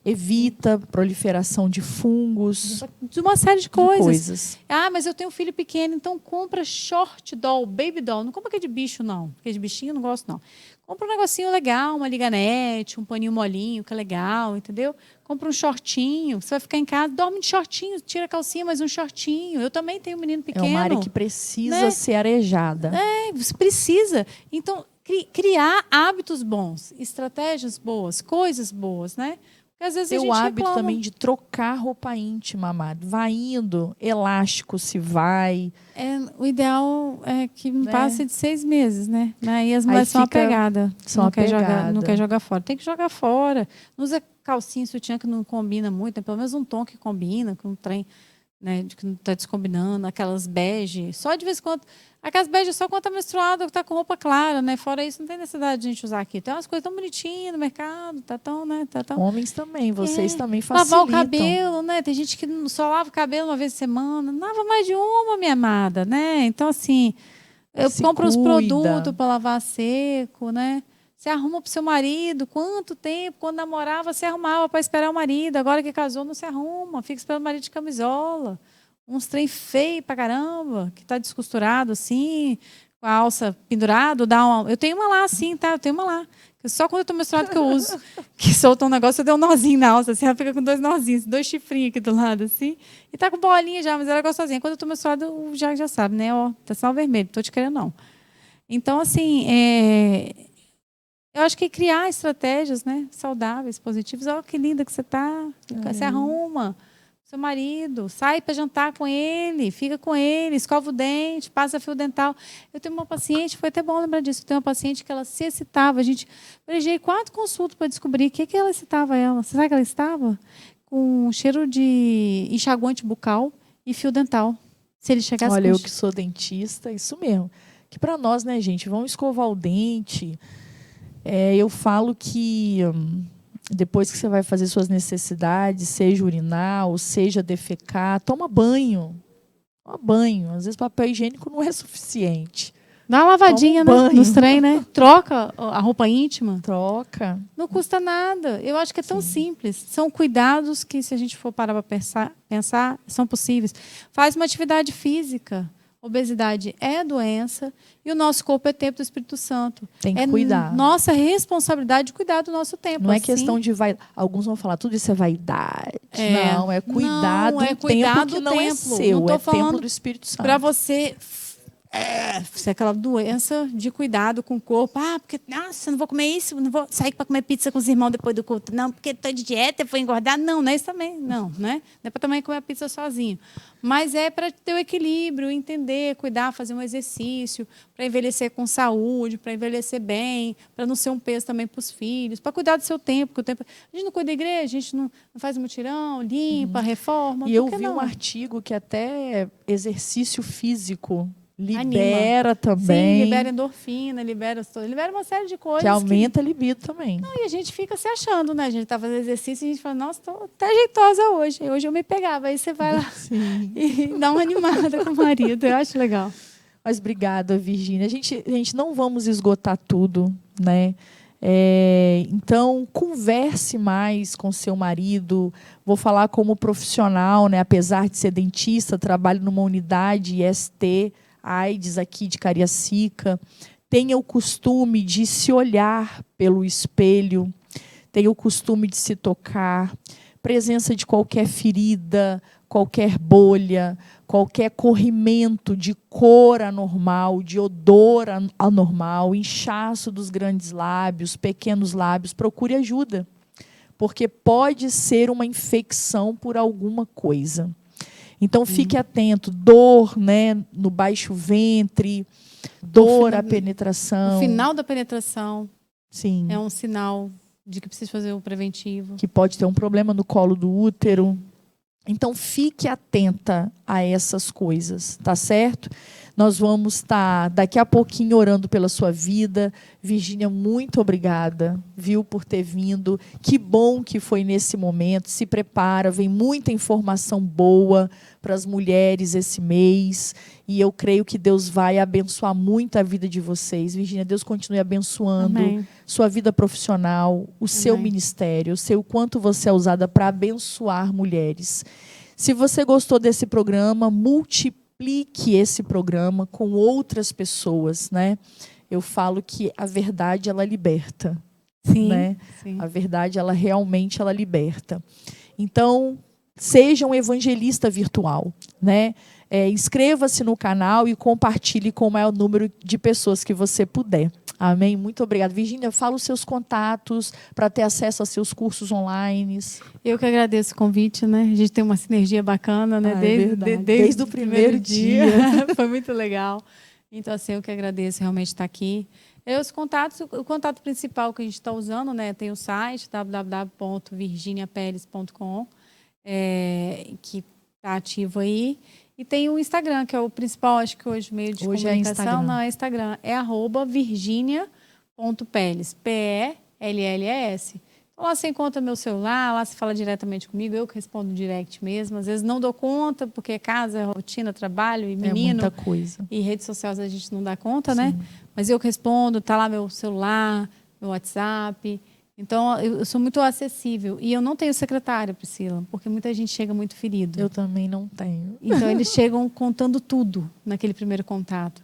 evita proliferação de fungos. De uma série de coisas. Ah, mas eu tenho um filho pequeno, então compra short doll, baby doll. Não compra aquele de bicho, não. Porque de bichinho eu não gosto, não. Compra um negocinho legal, uma liganete, um paninho molinho, que é legal, entendeu? Compra um shortinho. Você vai ficar em casa, dorme de shortinho, tira a calcinha, mas um shortinho. Eu também tenho um menino pequeno. É uma área que precisa ser arejada. Você precisa. Então, criar hábitos bons, estratégias boas, coisas boas, né? Porque às vezes tem o hábito também de trocar roupa íntima, amado. Vai indo, elástico se vai. O ideal é que não passe de 6 meses, né? Aí as mulheres são apegadas. Não quer jogar fora. Tem que jogar fora. Não usa calcinha, sutiã que não combina muito. Né? Pelo menos um tom que combina, com um trem, né, que não está descombinando. Aquelas bege. Só de vez em quando. Aquelas bege só quando está menstruada, está com roupa clara, né? Fora isso, não tem necessidade de a gente usar aqui. Tem umas coisas tão bonitinhas no mercado, tá tão, né? Homens também, vocês também facilitam. Lavar o cabelo, né? Tem gente que só lava o cabelo uma vez por semana. Lava mais de uma, minha amada, né? Então, assim, eu compro uns produtos para lavar seco, né? Você arruma para o seu marido. Quanto tempo, quando namorava, você arrumava para esperar o marido. Agora que casou, não se arruma. Fica esperando o marido de camisola. Uns trem feio pra caramba, que tá descosturado assim, com a alça pendurada. Eu tenho uma lá assim, tá? Eu tenho uma lá. Só quando eu tô menstruada que eu uso. Que solta um negócio, eu dei um nozinho na alça, assim, ela fica com 2 nozinhos, 2 chifrinhos aqui do lado, assim. E tá com bolinha já, mas ela é gostosinha. Quando eu tô menstruada, já sabe, né? Ó, tá só vermelho, não tô te querendo, não. Então, assim, eu acho que criar estratégias, né, saudáveis, positivas. Ó, que linda que você tá. Você arruma. Seu marido, sai para jantar com ele, fica com ele, escova o dente, passa fio dental. Eu tenho uma paciente, foi até bom lembrar disso, eu tenho uma paciente que ela se excitava. A gente preguei 4 consultas para descobrir o que ela excitava ela. Você sabe que ela estava? Com cheiro de enxaguante bucal e fio dental. Se ele chegasse Olha, eu que sou dentista, isso mesmo. Que para nós, né, gente, vamos escovar o dente. Eu falo que... depois que você vai fazer suas necessidades, seja urinar ou seja defecar, toma banho. Toma banho. Às vezes papel higiênico não é suficiente. Dá uma lavadinha, né, nos trem, né? Troca a roupa íntima. Troca. Não custa nada. Eu acho que é tão simples. São cuidados que, se a gente for parar para pensar, são possíveis. Faz uma atividade física. Obesidade é doença e o nosso corpo é templo do Espírito Santo. Tem que cuidar. Nossa responsabilidade de cuidar do nosso templo. Não é questão de alguns vão falar, tudo isso é vaidade. Não, é cuidar do templo que não é seu, é templo do Espírito Santo. Para você ser aquela doença de cuidado com o corpo. Porque, nossa, eu não vou comer isso, não vou sair para comer pizza com os irmãos depois do culto. Não, porque estou de dieta, eu vou engordar. Não, não é isso também. Não, né? Não é para também comer a pizza sozinho. Mas é para ter o equilíbrio, entender, cuidar, fazer um exercício, para envelhecer com saúde, para envelhecer bem, para não ser um peso também para os filhos, para cuidar do seu tempo, porque o tempo. A gente não cuida da igreja, a gente não faz mutirão, limpa, reforma. E eu vi um artigo que até exercício físico libera também. Sim, libera endorfina, libera uma série de coisas. Que aumenta a libido também. Não, e a gente fica se achando, né? A gente tá fazendo exercício e a gente fala, nossa, tô até jeitosa hoje. Hoje eu me pegava. Aí você vai lá e dá uma animada com o marido. Eu acho legal. Mas obrigada, Virgínia. A gente não vamos esgotar tudo, né? Então, converse mais com seu marido. Vou falar como profissional, né? Apesar de ser dentista, trabalho numa unidade IST, AIDS aqui de Cariacica. Tenha o costume de se olhar pelo espelho, tenha o costume de se tocar, presença de qualquer ferida, qualquer bolha, qualquer corrimento de cor anormal, de odor anormal, inchaço dos grandes lábios, pequenos lábios, procure ajuda, porque pode ser uma infecção por alguma coisa. Então, fique atento. Dor, né, no baixo ventre, dor à penetração. O final da penetração Sim. É um sinal de que precisa fazer o preventivo. Que pode ter um problema no colo do útero. Então, fique atenta a essas coisas, tá certo? Nós vamos estar daqui a pouquinho orando pela sua vida. Virgínia, muito obrigada, viu, por ter vindo. Que bom que foi nesse momento. Se prepara, vem muita informação boa para as mulheres esse mês. E eu creio que Deus vai abençoar muito a vida de vocês. Virgínia, Deus continue abençoando sua vida profissional, o seu ministério. Eu sei o quanto você é usada para abençoar mulheres. Se você gostou desse programa, multiplique esse programa com outras pessoas, né? Eu falo que a verdade, ela liberta. Sim, né? sim. A verdade, ela realmente liberta. Então, seja um evangelista virtual, né? Inscreva-se no canal e compartilhe com o maior número de pessoas que você puder. Amém? Muito obrigada. Virgínia, fala os seus contatos para ter acesso a seus cursos online. Eu que agradeço o convite, né? A gente tem uma sinergia bacana, né? Desde o primeiro dia. Foi muito legal. Então, assim, eu que agradeço realmente estar aqui. Os contatos, o contato principal que a gente está usando, né? Tem o site www.virginiaperes.com, que está ativo aí. E tem o Instagram, que é o principal, acho que hoje, meio de comunicação. Não, é Instagram. É @virginia.peles. PELLES. Então, lá você encontra meu celular, lá você fala diretamente comigo, eu que respondo direct mesmo. Às vezes não dou conta, porque é casa, rotina, trabalho e menino. É muita coisa. E redes sociais a gente não dá conta, Sim. né? Mas eu que respondo, tá lá meu celular, meu WhatsApp. Então, eu sou muito acessível. E eu não tenho secretária, Priscila, porque muita gente chega muito ferido. Eu também não tenho. Então, eles chegam contando tudo naquele primeiro contato.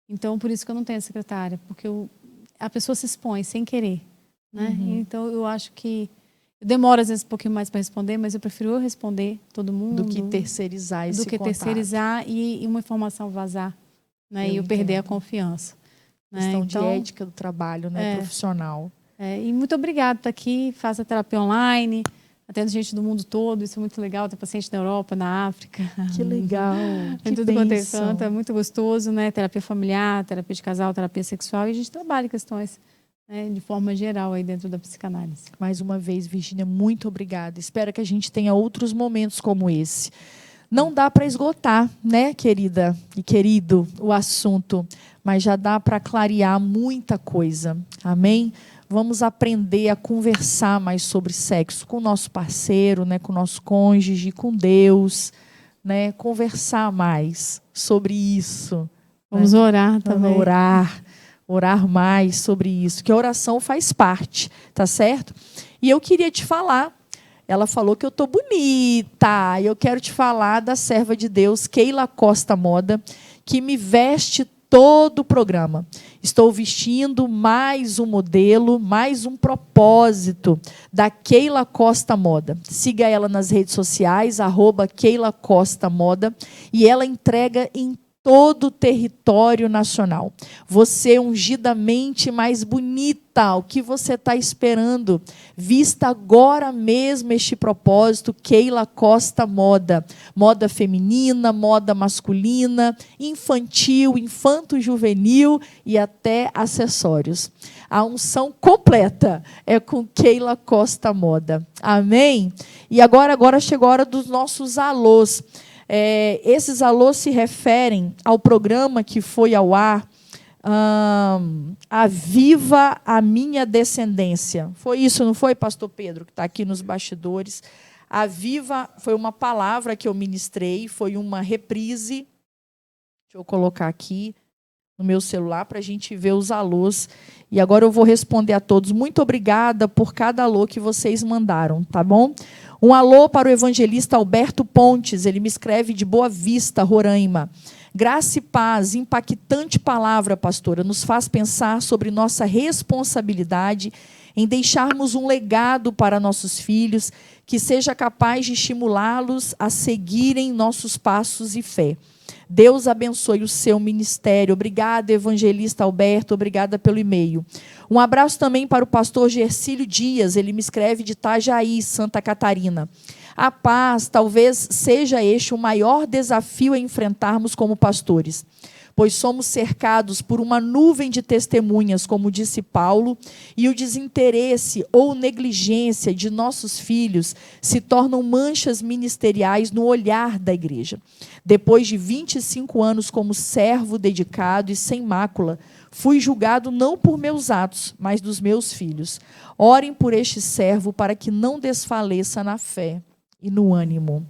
Então, por isso que eu não tenho secretária, porque a pessoa se expõe sem querer. Né? Então, eu acho que... Eu demoro, às vezes, um pouquinho mais para responder, mas eu prefiro eu responder todo mundo. Do que terceirizar esse contato. Terceirizar e uma informação vazar. Né? E eu perder a confiança. Questão de ética do trabalho, né? Profissional. E muito obrigada por estar aqui. Faço a terapia online, atendo gente do mundo todo. Isso é muito legal. Tem paciente na Europa, na África. Que legal. Que tudo quanto é canto. É muito gostoso, né? Terapia familiar, terapia de casal, terapia sexual. E a gente trabalha questões, né, de forma geral aí dentro da psicanálise. Mais uma vez, Virgínia, muito obrigada. Espero que a gente tenha outros momentos como esse. Não dá para esgotar, né, querida e querido, o assunto, mas já dá para clarear muita coisa. Amém? Vamos aprender a conversar mais sobre sexo com o nosso parceiro, né, com o nosso cônjuge, com Deus, né, conversar mais sobre isso. Vamos orar também. Orar mais sobre isso, que a oração faz parte, tá certo? E eu queria te falar, ela falou que eu tô bonita, e eu quero te falar da serva de Deus, Keila Costa Moda, que me veste todo o programa. Estou vestindo mais um modelo, mais um propósito da Keila Costa Moda. Siga ela nas redes sociais, @Keila Costa Moda, e ela entrega em todo o território nacional. Você ungidamente mais bonita, o que você está esperando? Vista agora mesmo este propósito, Keila Costa Moda. Moda feminina, moda masculina, infantil, infanto-juvenil e até acessórios. A unção completa é com Keila Costa Moda. Amém? E agora chegou a hora dos nossos alôs. Esses alôs se referem ao programa que foi ao ar, Aviva a Minha Descendência. Foi isso, não foi, pastor Pedro, que está aqui nos bastidores? Aviva foi uma palavra que eu ministrei, foi uma reprise. Deixa eu colocar aqui no meu celular para a gente ver os alôs. E agora eu vou responder a todos. Muito obrigada por cada alô que vocês mandaram, tá bom? Um alô para o evangelista Alberto Pontes, ele me escreve de Boa Vista, Roraima. Graça e paz, impactante palavra, pastora, nos faz pensar sobre nossa responsabilidade em deixarmos um legado para nossos filhos que seja capaz de estimulá-los a seguirem nossos passos e fé. Deus abençoe o seu ministério. Obrigada, evangelista Alberto, obrigada pelo e-mail. Um abraço também para o pastor Gercílio Dias, ele me escreve de Itajaí, Santa Catarina. A paz talvez seja este o maior desafio a enfrentarmos como pastores, pois somos cercados por uma nuvem de testemunhas, como disse Paulo, e o desinteresse ou negligência de nossos filhos se tornam manchas ministeriais no olhar da igreja. Depois de 25 anos como servo dedicado e sem mácula, fui julgado não por meus atos, mas dos meus filhos. Orem por este servo para que não desfaleça na fé e no ânimo.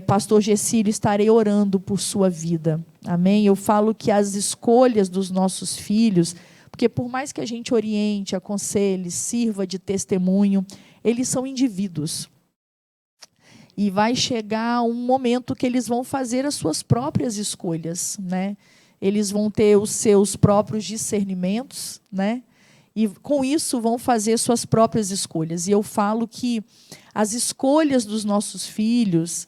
Pastor Gercílio, estarei orando por sua vida. Amém? Eu falo que as escolhas dos nossos filhos, porque por mais que a gente oriente, aconselhe, sirva de testemunho, eles são indivíduos. E vai chegar um momento que eles vão fazer as suas próprias escolhas, né? Eles vão ter os seus próprios discernimentos, né? E com isso vão fazer suas próprias escolhas. E eu falo que as escolhas dos nossos filhos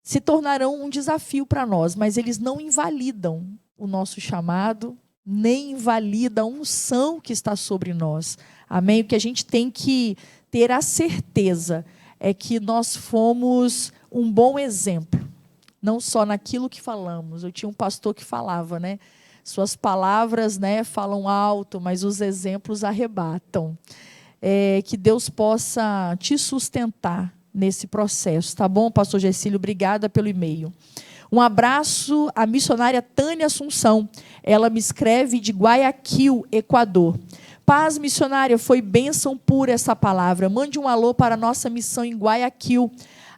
se tornarão um desafio para nós, mas eles não invalidam o nosso chamado, nem invalidam a unção que está sobre nós. Amém? O que a gente tem que ter a certeza é que nós fomos um bom exemplo, não só naquilo que falamos. Eu tinha um pastor que falava, né? Suas palavras, né, falam alto, mas os exemplos arrebatam. Que Deus possa te sustentar nesse processo, tá bom, pastor Gercílio? Obrigada pelo e-mail. Um abraço à missionária Tânia Assunção. Ela me escreve de Guayaquil, Equador. Paz, missionária, foi bênção pura essa palavra. Mande um alô para a nossa missão em Guayaquil,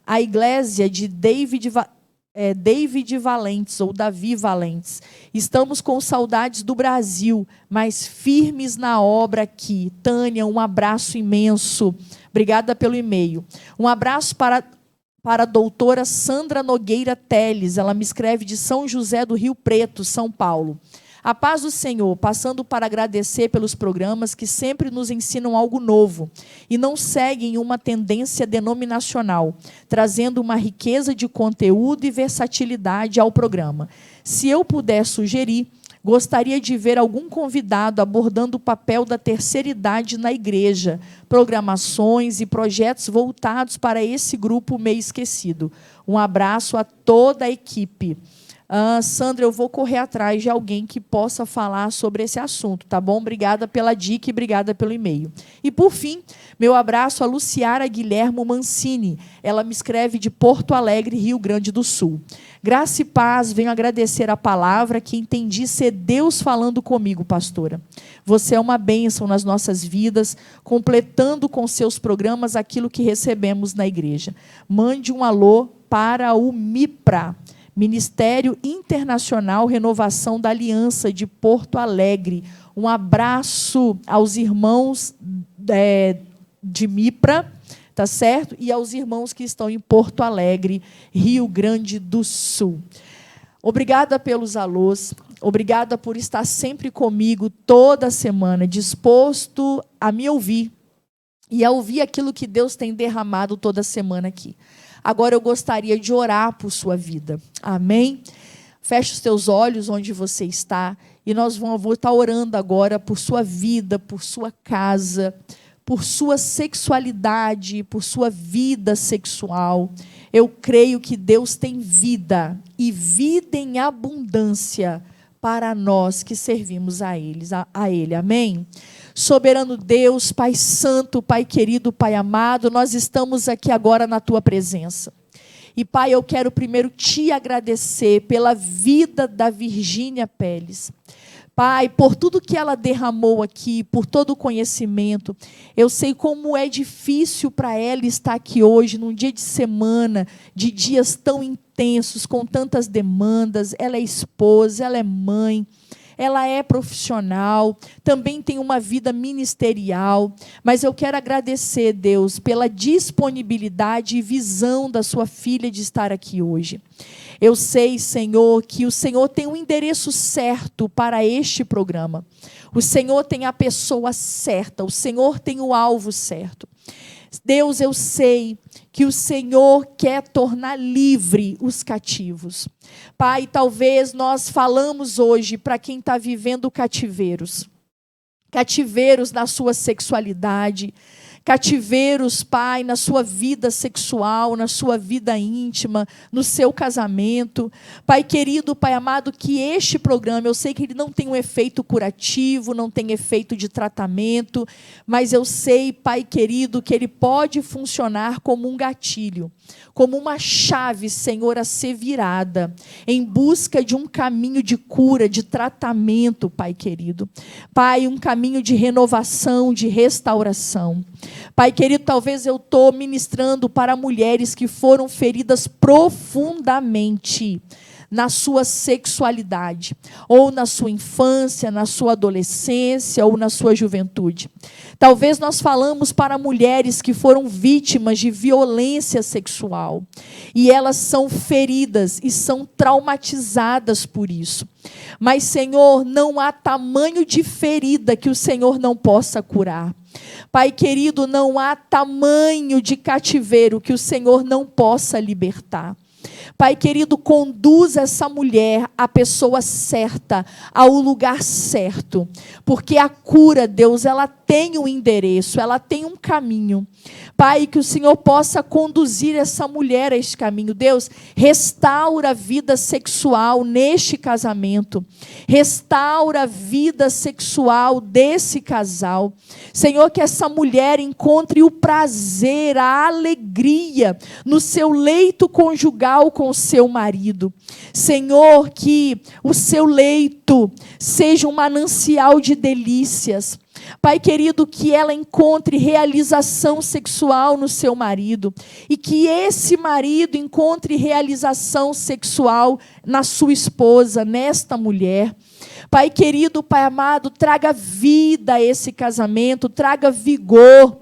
a igreja de David Valentes, ou Davi Valentes. Estamos com saudades do Brasil, mas firmes na obra aqui. Tânia, um abraço imenso. Obrigada pelo e-mail. Um abraço para a doutora Sandra Nogueira Teles. Ela me escreve de São José do Rio Preto, São Paulo. A paz do Senhor, passando para agradecer pelos programas que sempre nos ensinam algo novo e não seguem uma tendência denominacional, trazendo uma riqueza de conteúdo e versatilidade ao programa. Se eu puder sugerir, gostaria de ver algum convidado abordando o papel da terceira idade na igreja, programações e projetos voltados para esse grupo meio esquecido. Um abraço a toda a equipe. Sandra, eu vou correr atrás de alguém que possa falar sobre esse assunto, tá bom? Obrigada pela dica e obrigada pelo e-mail. E, por fim, meu abraço a Luciara Guilhermo Mancini. Ela me escreve de Porto Alegre, Rio Grande do Sul. Graça e paz, venho agradecer a palavra que entendi ser Deus falando comigo, pastora. Você é uma bênção nas nossas vidas, completando com seus programas aquilo que recebemos na igreja. Mande um alô para o MIPRA, Ministério Internacional Renovação da Aliança de Porto Alegre. Um abraço aos irmãos de MIPRA, tá certo? E aos irmãos que estão em Porto Alegre, Rio Grande do Sul. Obrigada pelos alôs, obrigada por estar sempre comigo toda semana, disposto a me ouvir e a ouvir aquilo que Deus tem derramado toda semana aqui. Agora eu gostaria de orar por sua vida. Amém? Feche os teus olhos onde você está e nós vamos estar orando agora por sua vida, por sua casa, por sua sexualidade, por sua vida sexual. Eu creio que Deus tem vida e vida em abundância para nós que servimos a Ele. Amém? Soberano Deus, Pai Santo, Pai querido, Pai amado, nós estamos aqui agora na Tua presença. E, Pai, eu quero primeiro Te agradecer pela vida da Virgínia Pérez. Pai, por tudo que ela derramou aqui, por todo o conhecimento, eu sei como é difícil para ela estar aqui hoje, num dia de semana, de dias tão intensos, com tantas demandas. Ela é esposa, ela é mãe, ela é profissional, também tem uma vida ministerial, mas eu quero agradecer, Deus, pela disponibilidade e visão da sua filha de estar aqui hoje. Eu sei, Senhor, que o Senhor tem um endereço certo para este programa. O Senhor tem a pessoa certa, o Senhor tem o alvo certo. Deus, eu sei que o Senhor quer tornar livre os cativos. Pai, talvez nós falamos hoje para quem está vivendo cativeiros. Cativeiros na sua sexualidade, cativeiros, Pai, na sua vida sexual, na sua vida íntima, no seu casamento. Pai querido, Pai amado, que este programa, eu sei que ele não tem um efeito curativo, não tem efeito de tratamento, mas eu sei, Pai querido, que ele pode funcionar como um gatilho, como uma chave, Senhor, a ser virada, em busca de um caminho de cura, de tratamento, Pai querido. Pai, um caminho de renovação, de restauração. Pai querido, talvez eu estou ministrando para mulheres que foram feridas profundamente na sua sexualidade, ou na sua infância, na sua adolescência, ou na sua juventude. Talvez nós falamos para mulheres que foram vítimas de violência sexual, e elas são feridas e são traumatizadas por isso. Mas, Senhor, não há tamanho de ferida que o Senhor não possa curar. Pai querido, não há tamanho de cativeiro que o Senhor não possa libertar. Pai querido, conduz essa mulher à pessoa certa, ao lugar certo, porque a cura, Deus, ela tem um endereço, ela tem um caminho. Pai, que o Senhor possa conduzir essa mulher a este caminho. Deus, restaura a vida sexual neste casamento, restaura a vida sexual desse casal. Senhor, que essa mulher encontre o prazer, a alegria no seu leito conjugal com o seu marido. Senhor, que o seu leito seja um manancial de delícias. Pai querido, que ela encontre realização sexual no seu marido e que esse marido encontre realização sexual na sua esposa, nesta mulher. Pai querido, Pai amado, traga vida a esse casamento, traga vigor.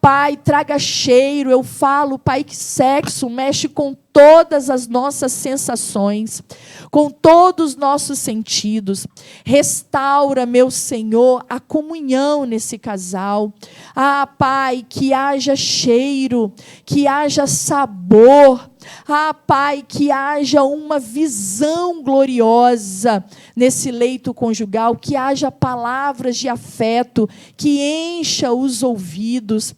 Pai, traga cheiro. Eu falo, Pai, que sexo mexe com todas as nossas sensações, com todos os nossos sentidos. Restaura, meu Senhor, a comunhão nesse casal. Pai, que haja cheiro, que haja sabor. Pai, que haja uma visão gloriosa nesse leito conjugal, que haja palavras de afeto, que encha os ouvidos.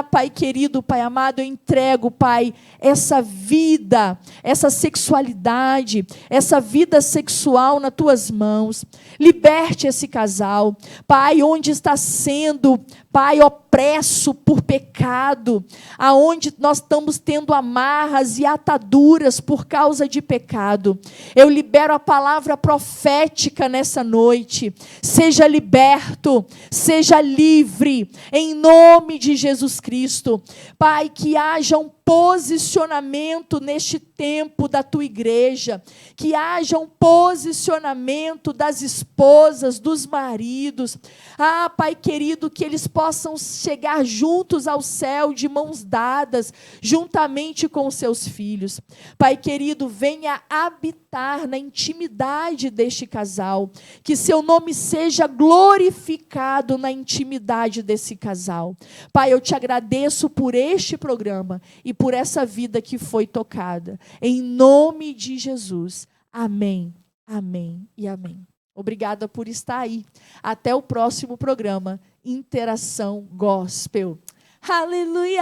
Pai querido, Pai amado, eu entrego, Pai, essa vida, essa sexualidade, essa vida sexual nas Tuas mãos. Liberte esse casal, Pai, onde está sendo, Pai, opresso por pecado, aonde nós estamos tendo amarras e ataduras por causa de pecado. Eu libero a palavra profética nessa noite. Seja liberto, seja livre, em nome de Jesus Cristo. Pai, que haja um posicionamento neste tempo da tua igreja, que haja um posicionamento das esposas, dos maridos. Pai querido, que eles possam chegar juntos ao céu de mãos dadas, juntamente com os seus filhos. Pai querido, venha habitar habitar na intimidade deste casal, que seu nome seja glorificado na intimidade desse casal. Pai, eu te agradeço por este programa e por essa vida que foi tocada. Em nome de Jesus. Amém, amém e amém. Obrigada por estar aí. Até o próximo programa, Interação Gospel. Aleluia!